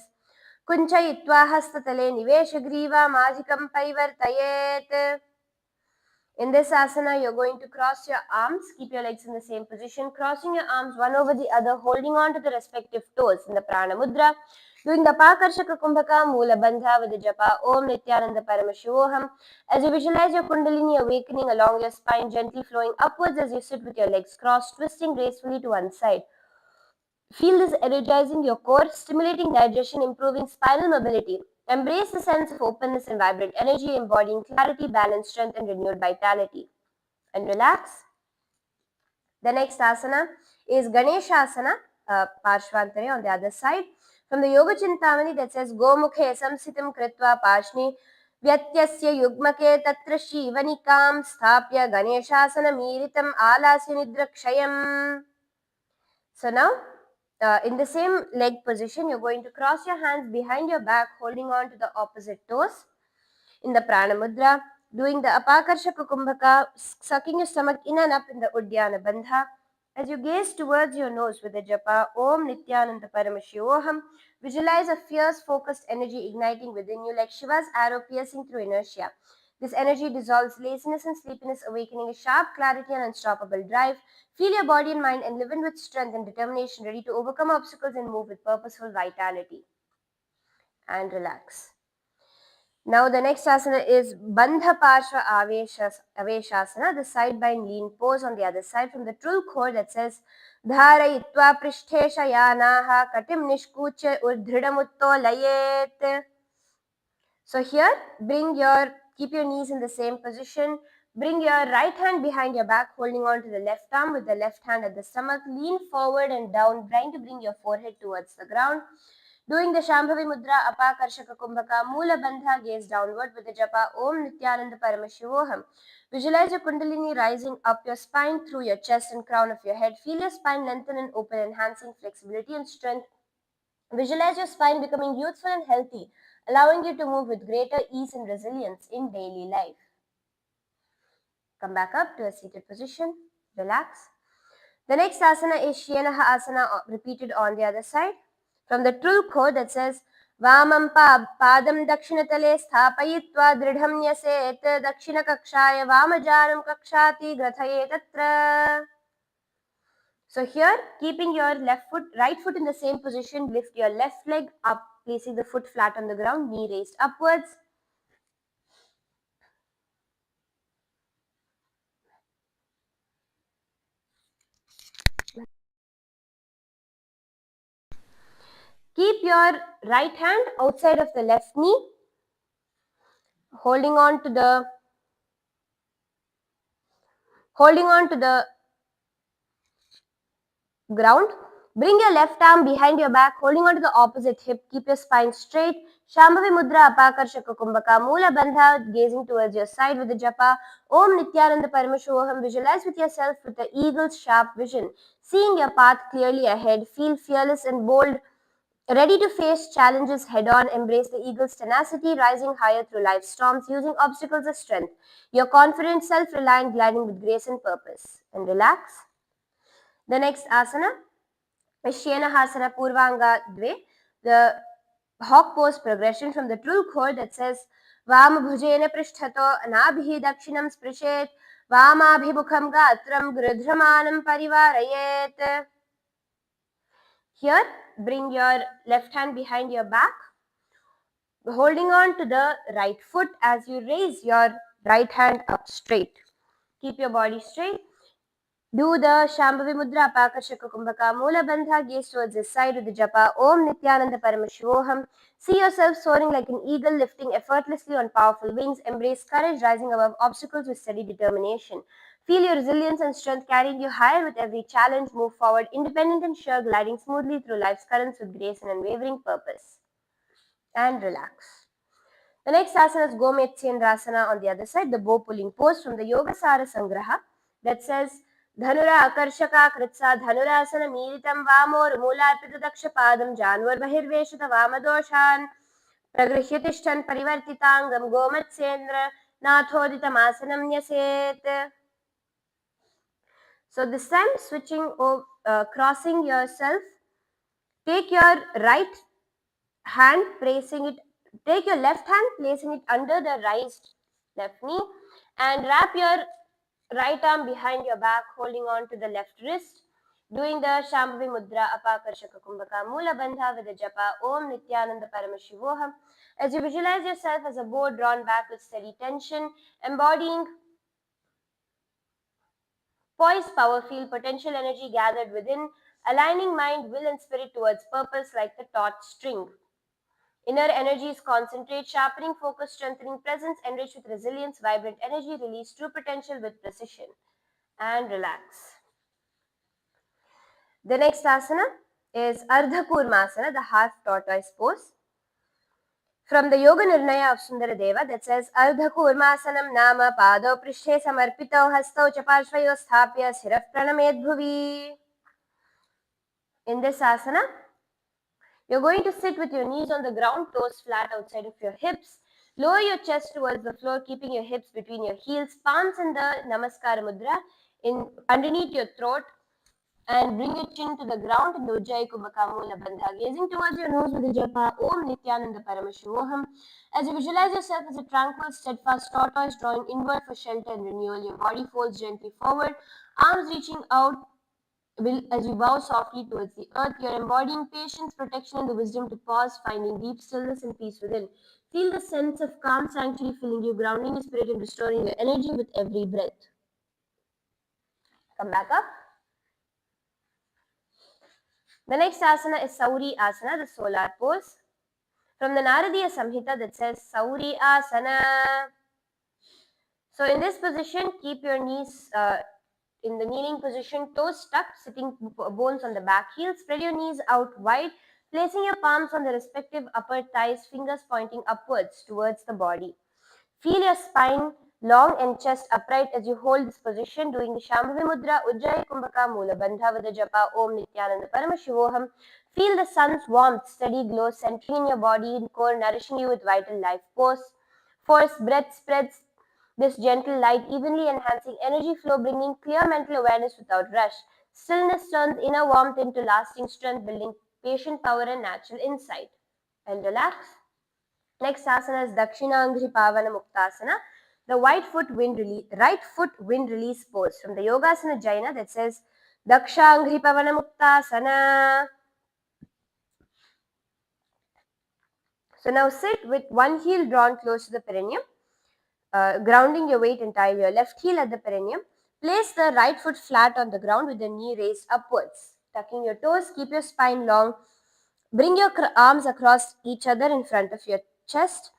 Kunchayitva Hastatale Niveshagriva Majikam Parivartayet. In this asana, you're going to cross your arms, keep your legs in the same position, crossing your arms one over the other, holding on to the respective toes in the Prana Mudra, doing the Pakarshaka Kumbhaka Mula Bandha with the japa Om Nithyananda Paramashivoham. As you visualize your Kundalini awakening along your spine, gently flowing upwards as you sit with your legs crossed, twisting gracefully to one side. Feel this energizing your core, stimulating digestion, improving spinal mobility. Embrace the sense of openness and vibrant energy, embodying clarity, balance, strength, and renewed vitality. And relax. The next asana is Ganeshasana, Parshvantare on the other side. From the Yoga Chintamani that says Gomukhe Samsitam Kritva Pashni Vyatyasya Yugmake Tatra Shivanikam Sthapya Ganeshasana Miritam Alasya Nidrakshayam. So now, in the same leg position, you're going to cross your hands behind your back, holding on to the opposite toes in the Prana Mudra, doing the Apakarshaka Kumbhaka, sucking your stomach in and up in the Uddiyana Bandha. As you gaze towards your nose with the japa Om Nithyananda Paramashivoham, visualize a fierce, focused energy igniting within you like Shiva's arrow piercing through inertia. This energy dissolves laziness and sleepiness, awakening a sharp clarity and unstoppable drive. Feel your body and mind enlivened with strength and determination, ready to overcome obstacles and move with purposeful vitality. And relax. Now the next asana is Bandha Parshva Aveshasana, the side bind lean pose on the other side from the true core that says Dharayitva Prishtesha Yanaha Katim Nishkuche Urdhridamutto Layet. So here, keep your knees in the same position. Bring your right hand behind your back, holding on to the left arm with the left hand at the stomach. Lean forward and down, trying to bring your forehead towards the ground. Doing the Shambhavi Mudra, Apakarshaka Kumbhaka, Mula Bandha, gaze downward with the japa Om Nithyananda Paramashivoham. Visualize your Kundalini rising up your spine through your chest and crown of your head. Feel your spine lengthen and open, enhancing flexibility and strength. Visualize your spine becoming youthful and healthy, allowing you to move with greater ease and resilience in daily life. Come back up to a seated position. Relax. The next asana is Shyanaha Asana, repeated on the other side. From the true core that says Vamam Padam Dakshinatale Sthapayitva Dridham Nyaset Dakshina Kakshaya Vamajanam Kakshati Grathaye Tatra. So here, keeping your right foot in the same position, lift your left leg up, placing the foot flat on the ground, knee raised upwards. Keep your right hand outside of the left knee, holding on to the ground. Bring your left arm behind your back, holding on to the opposite hip. Keep your spine straight. Shambhavi Mudra Apakarshaka Kumbhaka Mula Bandha, gazing towards your side with the japa Om Nithyananda Paramashivoham. Visualize with yourself with the eagle's sharp vision, seeing your path clearly ahead. Feel fearless and bold Ready to face challenges head on, embrace the eagle's tenacity, rising higher through life's storms, using obstacles as strength. Your confident, self reliant, gliding with grace and purpose. And relax. The next asana is Shenahasana Purvanga Dve, the hawk pose progression from the true core that says Vam Bhujena Prishthato Anabhi Dakshinam Sprishet Vamabhimukham Gatram Grudhramanam Parivarayet. Here, bring your left hand behind your back, holding on to the right foot as you raise your right hand up straight. Keep your body straight. Do the Shambhavi Mudra Apakarshaka Kumbhaka Mula Bandha, gaze towards the side with the japa Om Nithyananda Paramashivoham. See yourself soaring like an eagle, lifting effortlessly on powerful wings. Embrace courage, rising above obstacles with steady determination. Feel your resilience and strength carrying you higher with every challenge. Move forward, independent and sure, gliding smoothly through life's currents with grace and unwavering purpose. And relax. The next asana is Gometyendrasana on the other side, the bow pulling pose from the Yogasara Sangraha that says Dhanura Akarshaka Kritsa Dhanurasana Militam Vamor Mularpita Dakshapadam Janvar Bahirveshata Vamadoshan Pragrihya Tishtan Parivartitangam Gomatsendra Nathoditam Asanam Nyaset. So this time switching crossing yourself, take your right hand placing it, take your left hand placing it under the raised left knee and wrap your right arm behind your back, holding on to the left wrist, doing the Shambhavi Mudra Apakarshaka Kumbhaka Mula Bandha with the japa Om Nithyananda Paramashivoham. As you visualize yourself as a bow drawn back with steady tension, embodying poise, power, feel potential energy gathered within, aligning mind, will and spirit towards purpose like the taut string. Inner energies concentrate, sharpening focus, strengthening presence, enriched with resilience, vibrant energy, release true potential with precision. And relax. The next asana is Ardha Kurmasana, the half tortoise pose. From the Yoga Nirnaya of Sundaradeva that says Ardha Kurmasanam Nama Pado Prishthe Samarpito Hastau Chaparshvayo Sthapya Siraf Pranamed Bhuvi. In this asana, you're going to sit with your knees on the ground, toes flat outside of your hips. Lower your chest towards the floor, keeping your hips between your heels, palms in the Namaskara Mudra, underneath your throat, and bring your chin to the ground in the Ujjayi Kumbhaka Mula Bandha, gazing towards your nose with the japa Om Nithyananda Paramashivoham. As you visualize yourself as a tranquil, steadfast tortoise drawing inward for shelter and renewal, your body folds gently forward, arms reaching out as you bow softly towards the earth. You're embodying patience, protection, and the wisdom to pause, finding deep stillness and peace within. Feel the sense of calm sanctuary filling you, grounding your spirit and restoring your energy with every breath. Come back up. The next asana is Sauri Asana, the solar pose. From the Naradiya Samhita that says Sauri Asana. So in this position, keep your knees in the kneeling position, toes tucked, sitting bones on the back heel. Spread your knees out wide, placing your palms on the respective upper thighs, fingers pointing upwards towards the body. Feel your spine long and chest upright as you hold this position, doing the Shambhavi Mudra, Ujjayi Kumbhaka Mula Bandha with the japa Om Nithyananda Paramashivoham. Feel the sun's warmth, steady glow centering in your body and core, nourishing you with vital life force. Breath spreads this gentle light, evenly enhancing energy flow, bringing clear mental awareness without rush. Stillness turns inner warmth into lasting strength, building patient power and natural insight. And relax. Next asana is Dakshinangri Pavana Muktasana, the right foot wind release pose from the Yogasana Jaina that says Dakshangri Pavana Muktasana. So now sit with one heel drawn close to the perineum, grounding your weight entirely. Your left heel at the perineum. Place the right foot flat on the ground with the knee raised upwards. Tucking your toes, keep your spine long. Bring your arms across each other in front of your chest.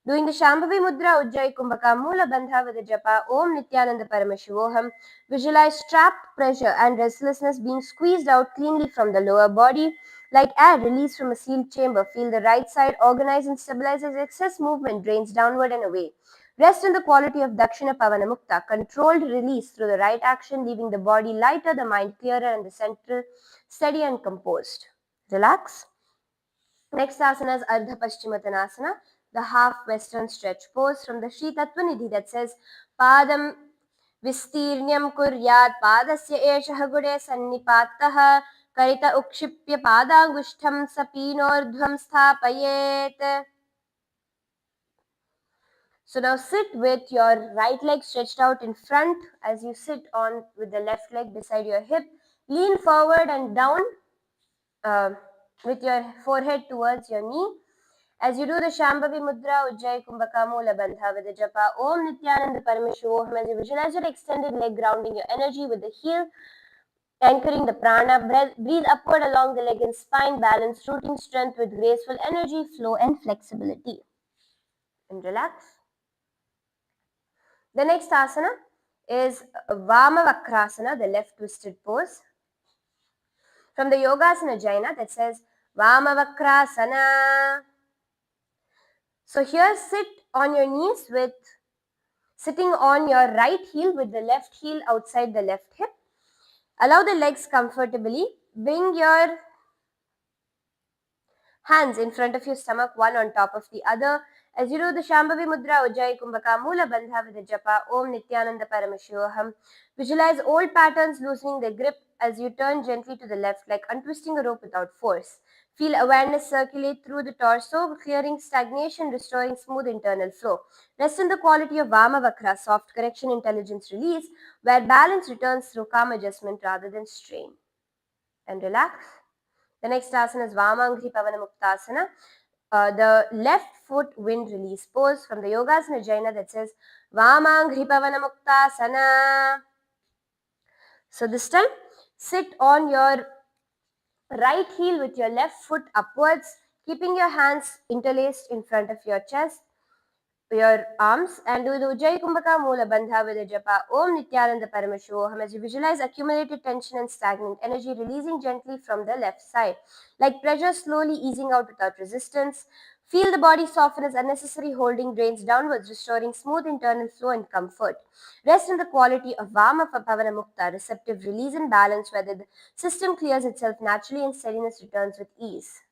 Doing the Shambhavi Mudra, Ujjayi Kumbhaka Mula Bandha with the japa Om Nithyananda Paramashivoham. Visualize trapped pressure and restlessness being squeezed out cleanly from the lower body. Like air released from a sealed chamber, feel the right side organize and stabilize as excess movement drains downward and away. Rest in the quality of Dakshina Pavana Mukta, controlled release through the right action, leaving the body lighter, the mind clearer, and the central steady and composed. Relax. Next asana is Ardha Paschimottanasana, the half western stretch pose from the Shri Tattvanidhi that says Padam Vistirnyam Kuryat Padasya Eshah Gude Sannipattah Karita Ukshipya Padangushtham Sapinordhvam Sthapayet. So now sit with your right leg stretched out in front as you sit on with the left leg beside your hip. Lean forward and down uh, with your forehead towards your knee. As you do the Shambhavi Mudra, Ujjayi Kumbhaka Mula Bandha with the japa Om Nithyananda Paramashivoham, as you visualize your extended leg grounding your energy with the heel, anchoring the prana. Breathe upward along the leg and spine, balance, rooting strength with graceful energy, flow and flexibility. And relax. The next asana is Vama Vakrasana, the left twisted pose. From the Yogasana Jaina that says Vama Vakrasana. So here sit on your knees with sitting on your right heel with the left heel outside the left hip. Allow the legs comfortably. Bring your hands in front of your stomach, one on top of the other. As you do the Shambhavi Mudra, Ujjayi Kumbhaka Mula Bandha with the japa Om Nithyananda Paramashivoham. Visualize old patterns loosening their grip as you turn gently to the left, like untwisting a rope without force. Feel awareness circulate through the torso, clearing stagnation, restoring smooth internal flow. Rest in the quality of Vama Vakra, soft correction, intelligence release, where balance returns through calm adjustment rather than strain. And relax. The next asana is Vamangri Pavana Muktasana, the left foot wind release pose from the Yogasana Jaina that says Vamangri Pavana Muktasana. So this time, sit on your right heel with your left foot upwards, keeping your hands interlaced in front of your chest, your arms, and do the Ujjayi Kumbhaka Mula Bandha with the japa Om Nithyananda Paramashivoham as you visualize accumulated tension and stagnant energy releasing gently from the left side. Like pressure slowly easing out without resistance. Feel the body soften as unnecessary holding drains downwards, restoring smooth internal flow and comfort. Rest in the quality of Vama Pavana Mukta, receptive release and balance, where the system clears itself naturally and steadiness returns with ease.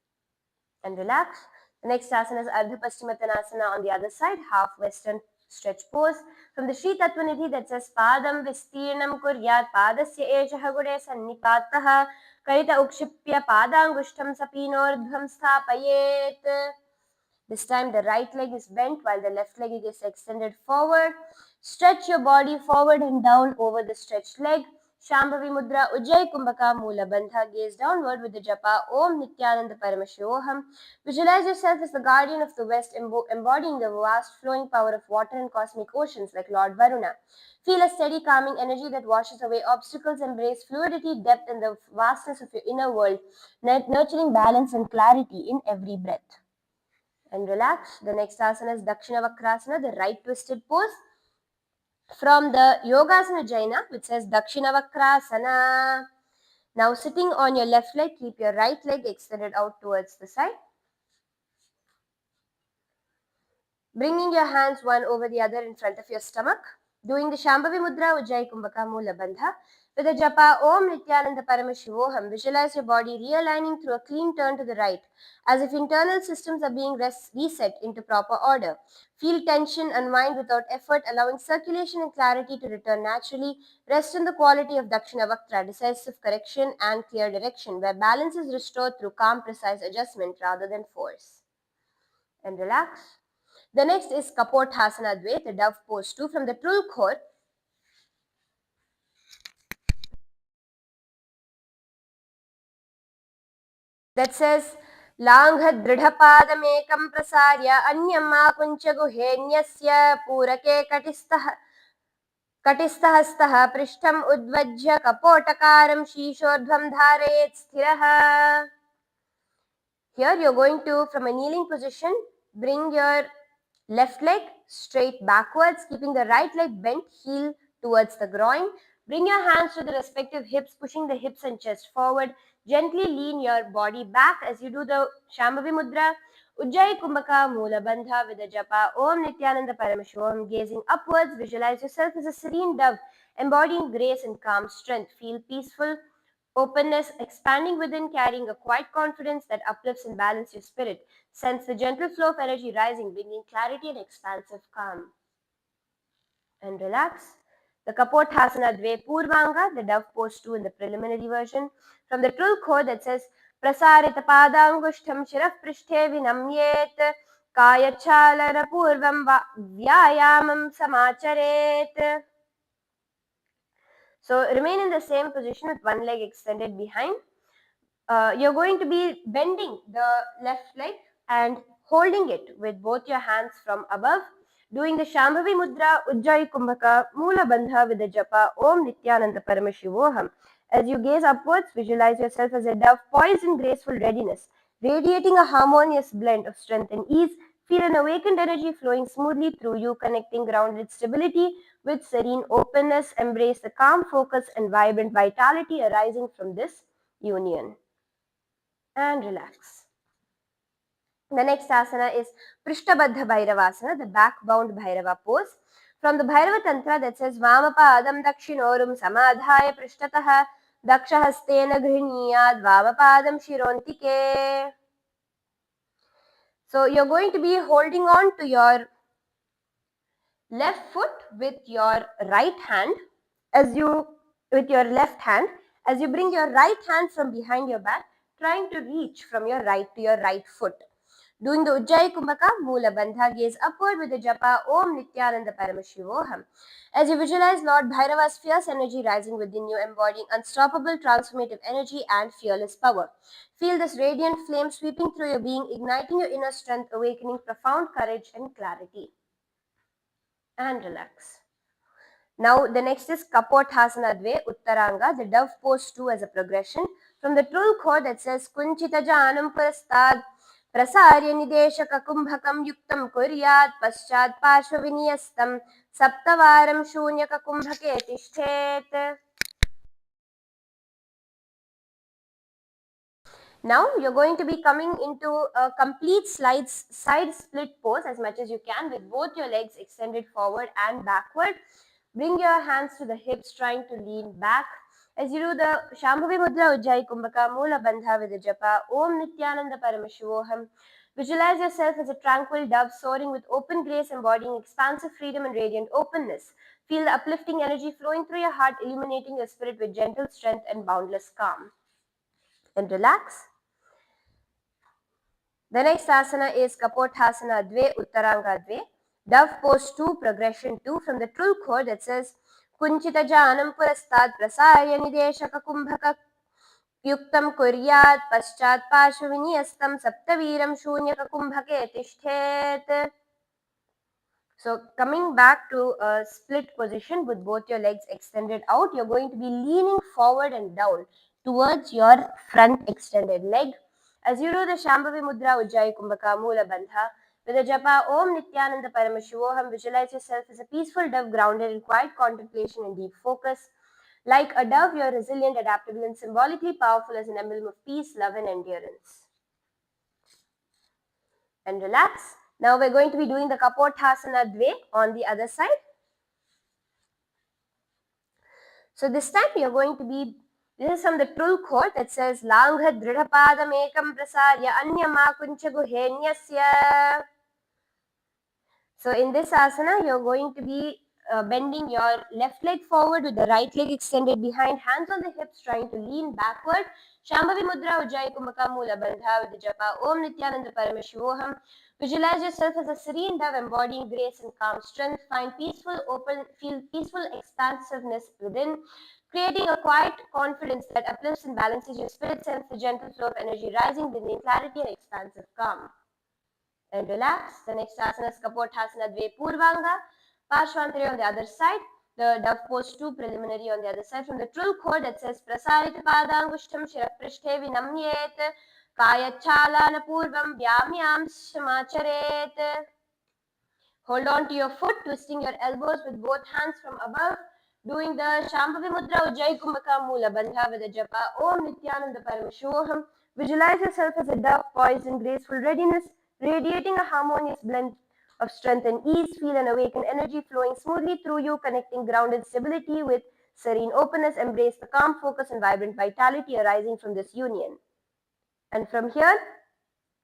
And relax. The next asana is Ardha Paschimottanasana on the other side, half western stretch pose. From the Sri Tattvanidhi that says Padam Vistirnam Kuryat Padasya Eshah Gude Sannipattah Karita Ukshipya Padangushtam Sapinordhvam Sthapayet. This time the right leg is bent while the left leg is extended forward. Stretch your body forward and down over the stretched leg. Shambhavi Mudra, Ujjayi Kumbhaka Mula Bandha, gaze downward with the japa Om Nithyananda Paramashivoham. Visualize yourself as the guardian of the West, embodying the vast flowing power of water and cosmic oceans like Lord Varuna. Feel a steady calming energy that washes away obstacles, embrace fluidity, depth, and the vastness of your inner world, nurturing balance and clarity in every breath. And relax. The next asana is Dakshina Vakrasana, the right twisted pose. From the Yogasana Jaina, which says Dakshina Vakrasana. Now sitting on your left leg, keep your right leg extended out towards the side. Bringing your hands one over the other in front of your stomach. Doing the Shambhavi Mudra, Ujjayi Kumbhaka Mula Bandha. With the japa Om Nithyananda Paramashivoham, visualize your body realigning through a clean turn to the right, as if internal systems are being reset into proper order. Feel tension unwind without effort, allowing circulation and clarity to return naturally. Rest in the quality of Dakshina Vaktra, decisive correction and clear direction, where balance is restored through calm, precise adjustment rather than force. And relax. The next is Kapothasana Dve, the dove pose 2 from the Trulkhor. That says Langha Dridhapadamekam Prasarya Anyam Akuncha Guhenyasya Purake Katistahastah Prishtam Udvajya Kapotakaram Shishordhvam Dharayet Sthiraha. Here you're going to, from a kneeling position, bring your left leg straight backwards, keeping the right leg bent, heel towards the groin. Bring your hands to the respective hips, pushing the hips and chest forward. Gently lean your body back as you do the Shambhavi Mudra. Ujjayi Kumbhaka Mula Bandha with the japa Om Nithyananda Paramashivoham. Gazing upwards, visualize yourself as a serene dove, embodying grace and calm strength. Feel peaceful, Openness expanding within, carrying a quiet confidence that uplifts and balances your spirit. Sense the gentle flow of energy rising, bringing clarity and expansive calm. And relax. The Kapothasana Dve Purvanga, the dove pose 2 in the preliminary version. From the Trul Code that says, Prasarita Padangushtam Shiraf Prishthe Vinamyet Kayachalara Purvam Vyayamam Samacharet. So remain in the same position with one leg extended behind. You're going to be bending the left leg and holding it with both your hands from above, doing the Shambhavi Mudra, Ujjayi Kumbhaka, Mula Bandha with the japa Om Nithyananda Paramashivoham. As you gaze upwards, visualize yourself as a dove poised in graceful readiness, radiating a harmonious blend of strength and ease. Feel an awakened energy flowing smoothly through you, connecting grounded stability with serene openness. Embrace the calm focus and vibrant vitality arising from this union. And relax. The next asana is Prishtabadha Bhairavasana, the back-bound Bhairava pose. From the Bhairava Tantra that says Vamapadam Dakshinorum Samadhaya Prishtataha Dakshahastena Grihniyad Vamapadam Shirontike. So you're going to be holding on to your left foot with your right hand as you left hand as you bring your right hand from behind your back, trying to reach from your right to your right foot. Doing the Ujjayi Kumbhaka, Mula Bandha, gaze upward with the japa Om Nithyananda Paramashivoham. As you visualize Lord Bhairava's fierce energy rising within you, embodying unstoppable transformative energy and fearless power. Feel this radiant flame sweeping through your being, igniting your inner strength, awakening profound courage and clarity. And relax. Now the next is Kapothasana Dve Uttaranga, the dove pose 2 as a progression. From the Trul Code that says Kunchita Janam Purastad Prasarya Nideshaka Kumbhakam Yuktam Kuryat Paschat Parshvaviniyastam Saptavaram Shunyaka Kumbhake Tishthet. Now you're going to be coming into a complete side split pose as much as you can with both your legs extended forward and backward. Bring your hands to the hips, trying to lean back. As you do the Shambhavi Mudra Ujjayi Kumbhaka Mula Bandha with the japa Om Nithyananda Paramashivoham. Visualize yourself as a tranquil dove soaring with open grace, embodying expansive freedom and radiant openness. Feel the uplifting energy flowing through your heart, illuminating your spirit with gentle strength and boundless calm. And relax. The next asana is Kapothasana Dve Uttaranga Dve. Dove pose 2, progression 2 from the Trul Code that says Kunchita Janam Purastad Prasarya Nideshaka Kumbhaka Yuktam Kuryat Paschat Parshvaviniyastam Saptaviram Shunyaka Kumbhake Tishthet. So coming back to a split position with both your legs extended out, you're going to be leaning forward and down towards your front extended leg. As you do the Shambhavi Mudra Ujjayi Kumbhaka Mula Bandha with the japa Om Nithyananda Paramashivoham, visualize yourself as a peaceful dove grounded in quiet contemplation and deep focus. Like a dove, you're resilient, adaptable, and symbolically powerful as an emblem of peace, love, and endurance. And relax. Now we're going to be doing the Kapothasana Dve on the other side. So this time you're going to be, this is from the Trul Code that says Langha Dridhapadam Ekam Prasarya Anyama Kuncha Guhenyasya. So in this asana, you're going to be bending your left leg forward with the right leg extended behind, hands on the hips, trying to lean backward. Shambhavi Mudra Ujjayi Kumbhaka Mula Bandha with the japa Om Nithyananda Paramashivoham. Visualize yourself as a serene dove embodying grace and calm strength. Feel peaceful expansiveness within, creating a quiet confidence that uplifts and balances your spirit. Sense the gentle flow of energy rising, bringing clarity and expansive calm. And relax. The next asana is Kapothasana Dve Purvanga. Parshvantari on the other side. The dove pose 2 preliminary on the other side. From the Trul Code that says Prasarita Padangushtam Shiraprishte Vinamyet Kayachalana Purvam Vyamyam Shamacharet. Hold on to your foot, twisting your elbows with both hands from above. Doing the Shambhavi Mudra Ujjayi Kumbhaka Mula Bandha with the japa Om Nithyananda Paramashivoham. Visualize yourself as a dove poised in graceful readiness, radiating a harmonious blend of strength and ease. Feel an awakened energy flowing smoothly through you, connecting grounded stability with serene openness, embrace the calm focus and vibrant vitality arising from this union. And from here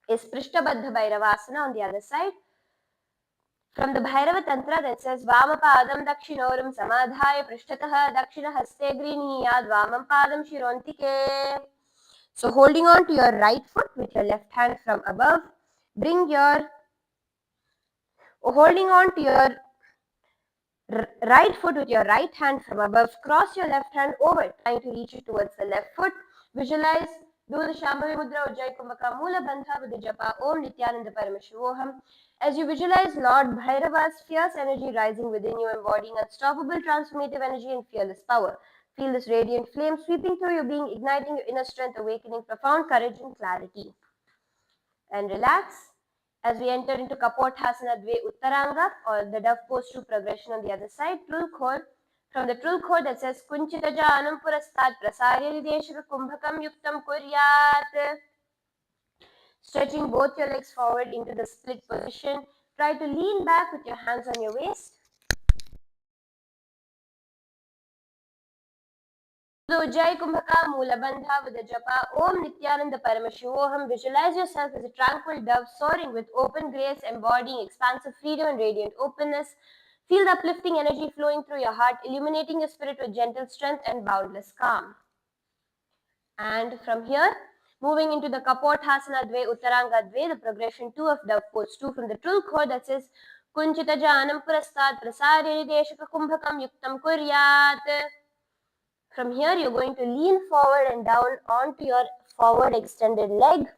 is Prishtabadha Bhairavasana on the other side. From the Bhairava Tantra that says Vamapadam Dakshinoram Samadhaya Prishtataha Dakshina Haste Griniyad Vamam Padam Shirontike. So holding on to your right foot with your left hand from above, holding on to your right foot with your right hand from above, cross your left hand over, trying to reach it towards the left foot. Visualize, do the Shambhavi Mudra Ujjayi Kumbhaka Mula Bandha with the japa Om Nithyananda Paramashivoham. As you visualize Lord Bhairava's fierce energy rising within you, embodying unstoppable transformative energy and fearless power. Feel this radiant flame sweeping through your being, igniting your inner strength, awakening profound courage and clarity. And relax as we enter into Kapothasana Dve Uttaranga, or the dove pose 2 progression on the other side. Trul Khor. From the Trul Khor that says Kunchita Janam Purastad Prasarya Videshika Kumbhakam Yuktam Kuryat. Stretching both your legs forward into the split position. Try to lean back with your hands on your waist. Ujjayi Kumbhaka Mula Bandha with the japa Om Nithyananda Paramashivoham. Visualize yourself as a tranquil dove soaring with open grace, embodying expansive freedom and radiant openness. Feel the uplifting energy flowing through your heart, illuminating your spirit with gentle strength and boundless calm. And from here, moving into the Kapothasana Dve Uttaranga Dve, the progression 2 of dove pose 2 from the Trul Khor that says Kunchita Janam Purastad Prasarya Deshika Kumbhakam Yuktam Kuryat. From here, you're going to lean forward and down onto your forward extended leg,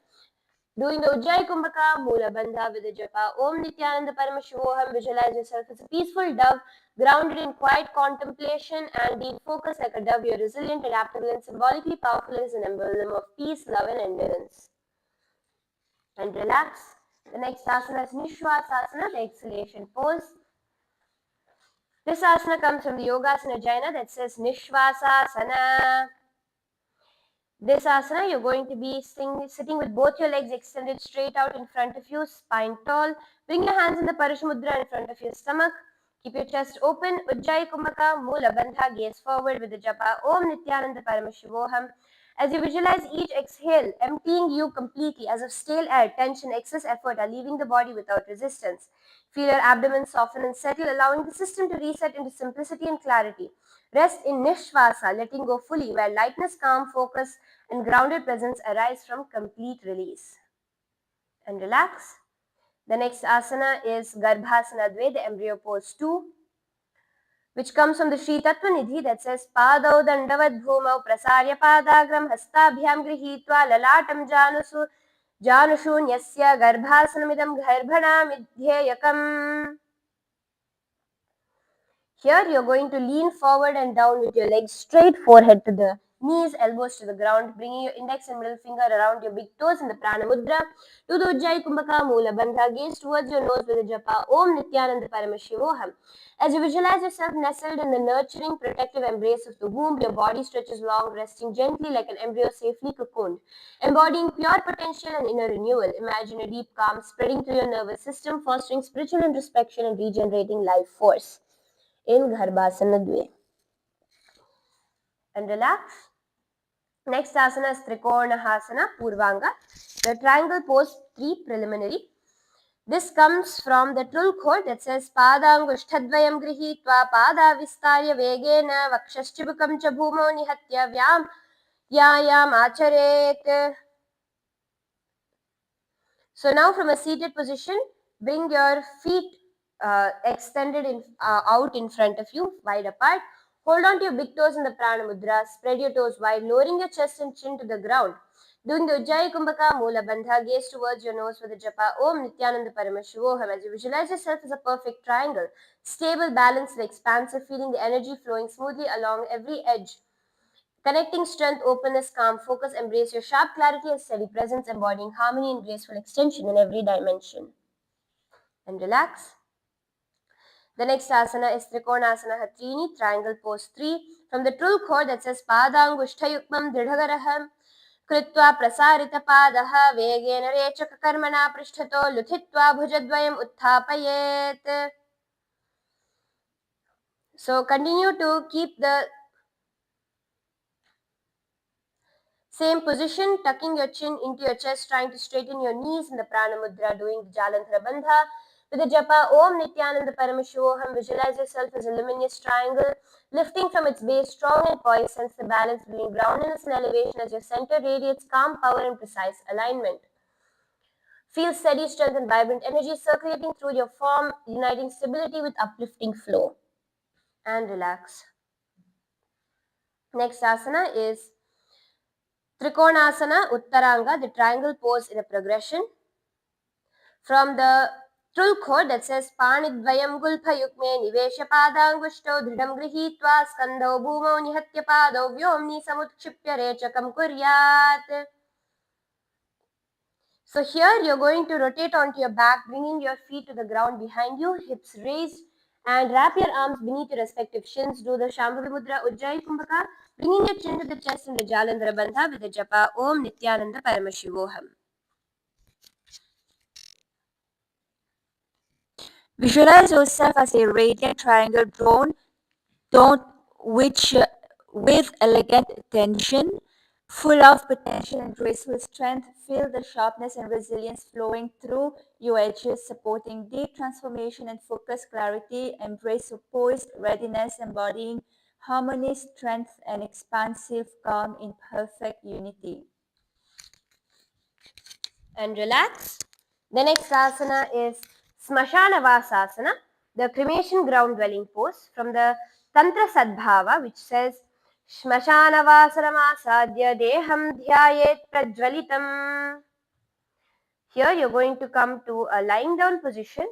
doing the Ujjayi Kumbhaka Mula Bandha with the japa Om Nithyananda Paramashivoham. Visualize yourself as a peaceful dove, grounded in quiet contemplation and being focused like a dove. You're resilient, adaptable, and symbolically powerful as an emblem of peace, love, and endurance. And relax. The next asana is Nishwasasana, the exhalation pose. This asana comes from the Yogasana Jayana that says Nishwasasana. This asana, you're going to be sitting with both your legs extended straight out in front of you, spine tall. Bring your hands in the Parishamudra in front of your stomach. Keep your chest open. Ujjayi Kumbhaka Mula Bandha, gaze forward with the japa Om Nithyananda Paramashivoham. As you visualize each exhale, emptying you completely as of stale air, tension, excess effort are leaving the body without resistance. Feel your abdomen soften and settle, allowing the system to reset into simplicity and clarity. Rest in Nishvasa, letting go fully, where lightness, calm, focus, and grounded presence arise from complete release. And relax. The next asana is Garbhasana Dve, the embryo pose 2, which comes from the Sri Tattva Nidhi that says Padau Dandavad Bhumau Prasarya Padagram Hastabhyam Grihitva Lalatam Janushunyasya Garbhasanamidam Garbhana Midhyayakam. Here you're going to lean forward and down with your legs straight, forehead to the knees, elbows to the ground, bringing your index and middle finger around your big toes in the Prana Mudra. Do the Ujjayi Kumbhaka Mula Bandha, gaze towards your nose with the japa Om Nithyananda Paramashivoham. As you visualize yourself nestled in the nurturing, protective embrace of the womb, your body stretches long, resting gently like an embryo safely cocooned. Embodying pure potential and inner renewal, imagine a deep calm spreading through your nervous system, fostering spiritual introspection and regenerating life force. In Garbhasana Dve. And relax. Next asana is Trikonahasana Purvanga, the triangle pose 3 preliminary. This comes from the Trul Khor that says Padangushtadvayam grihitva pada vistarya vegena vakshashchibukam cha bhumo nihatya vyam yayam acharet. So now from a seated position, bring your feet extended out in front of you, wide apart. Hold on to your big toes in the Prana Mudra. Spread your toes wide, lowering your chest and chin to the ground. Doing the Ujjayi Kumbhaka Mula Bandha, gaze towards your nose with the japa Om Nithyananda Paramashivoham. As you visualize yourself as a perfect triangle, stable, balanced, and expansive, feeling the energy flowing smoothly along every edge. Connecting strength, openness, calm, focus, embrace your sharp clarity and steady presence, embodying harmony and graceful extension in every dimension. And relax. The next asana is Trikonasana Hatrini, triangle pose 3, from the Trul Khor that says Padangushtayukmam Dridhagaraham Kritva Prasarita Padaha Vegena Rechaka Karmana Prishthato Luthitva Bhujadvayam Uthapayet. So continue to keep the Same position, tucking your chin into your chest, trying to straighten your knees in the Prana Mudra, doing the Jalandhara Bandha. With the japa Om Nithyananda Paramashivoham, visualize yourself as a luminous triangle, lifting from its base, strong and poised, sense the balance between groundedness and elevation as your center radiates calm, power and precise alignment. Feel steady, strength and vibrant energy circulating through your form, uniting stability with uplifting flow. And relax. Next asana is Trikonasana Uttaranga, the triangle pose in a progression. From the Tulkhod that says Panidvayam Gulphayukme Nivesha Padangushto Dridam Grihitva Skandho Bhumo Nihatya Pado Vyomni Samutshipya Rechakam Kuryat. So here you're going to rotate onto your back, bringing your feet to the ground behind you, hips raised, and wrap your arms beneath your respective shins. Do the Shambhavi Mudra Ujjayi Kumbhaka, bringing your chin to the chest in the Jalandhara Bandha with the japa Om Nithyananda Paramashivoham. Visualize yourself as a radiant triangle drawn with elegant tension, full of potential and graceful strength. Feel the sharpness and resilience flowing through your edges, supporting deep transformation and focused clarity. Embrace your poised readiness, embodying harmony, strength, and expansive calm in perfect unity. And relax. The next asana is Smashana Vasasana, the cremation ground dwelling pose from the Tantra Sadbhava, which says Smashana Vasaramasadya Deham Dhyayet Prajvalitam. Here you're going to come to a lying down position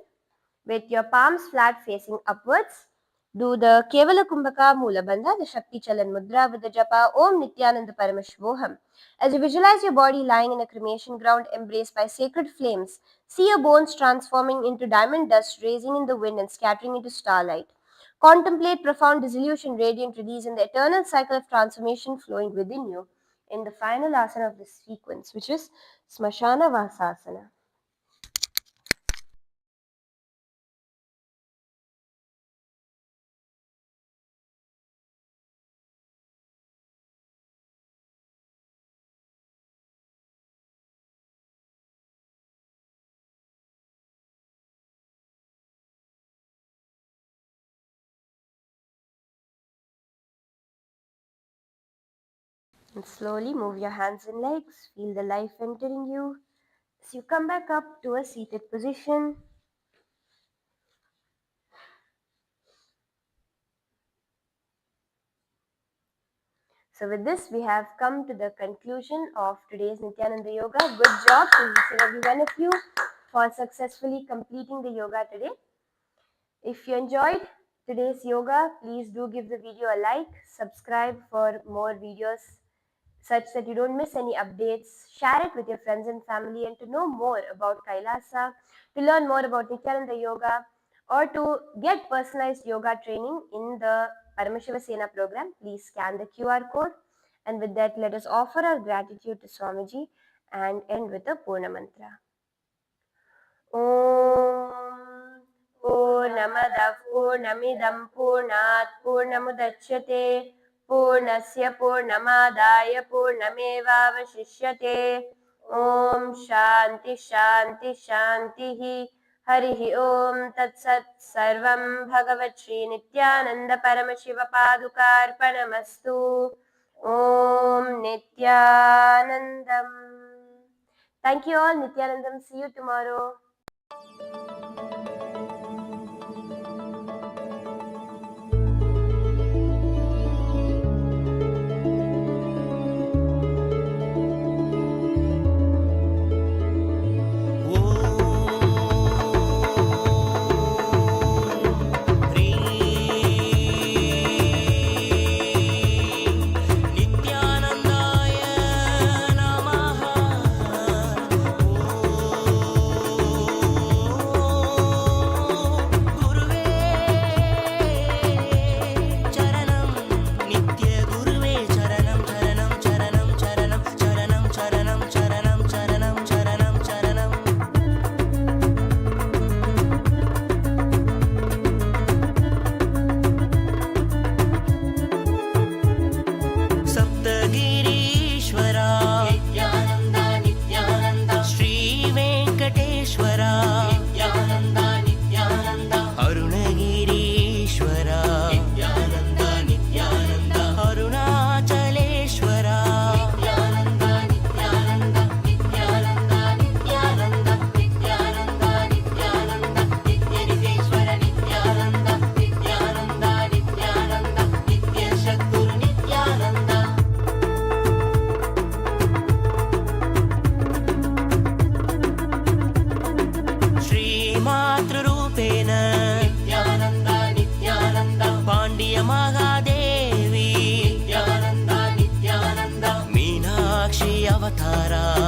with your palms flat facing upwards. Do the Kevala Kumbhaka Mula Bandha, the Shakti Chalan Mudra with the japa Om Nithyananda Paramashivoham. As you visualize your body lying in a cremation ground embraced by sacred flames, see your bones transforming into diamond dust, raising in the wind and scattering into starlight. Contemplate profound dissolution, radiant release, and the eternal cycle of transformation flowing within you in the final asana of this sequence, which is Smashana Vasasana. And slowly move your hands and legs. Feel the life entering you. As you come back up to a seated position. So with this, we have come to the conclusion of today's Nithyananda Yoga. Good job to each and every one of you for successfully completing the yoga today. If you enjoyed today's yoga, please do give the video a like, subscribe for more videos such that you don't miss any updates. Share it with your friends and family, and to know more about Kailasa, to learn more about Nithyananda Yoga, or to get personalized yoga training in the Paramashiva Sena program, please scan the QR code. And with that, let us offer our gratitude to Swamiji and end with a Purna Mantra. Om Purnamadav Purnamidam Purnat Purnamudachyate Purnasya Purnamadaya Purnamevavashishyate. Om Shanti Shanti Shantihi. Harihi Om Tat Sat Sarvam Bhagavat Shri Nithyananda Paramashiva Padukarpanamastu. Om Nithyanandam. Thank you all. Nithyanandam. See you tomorrow. धारा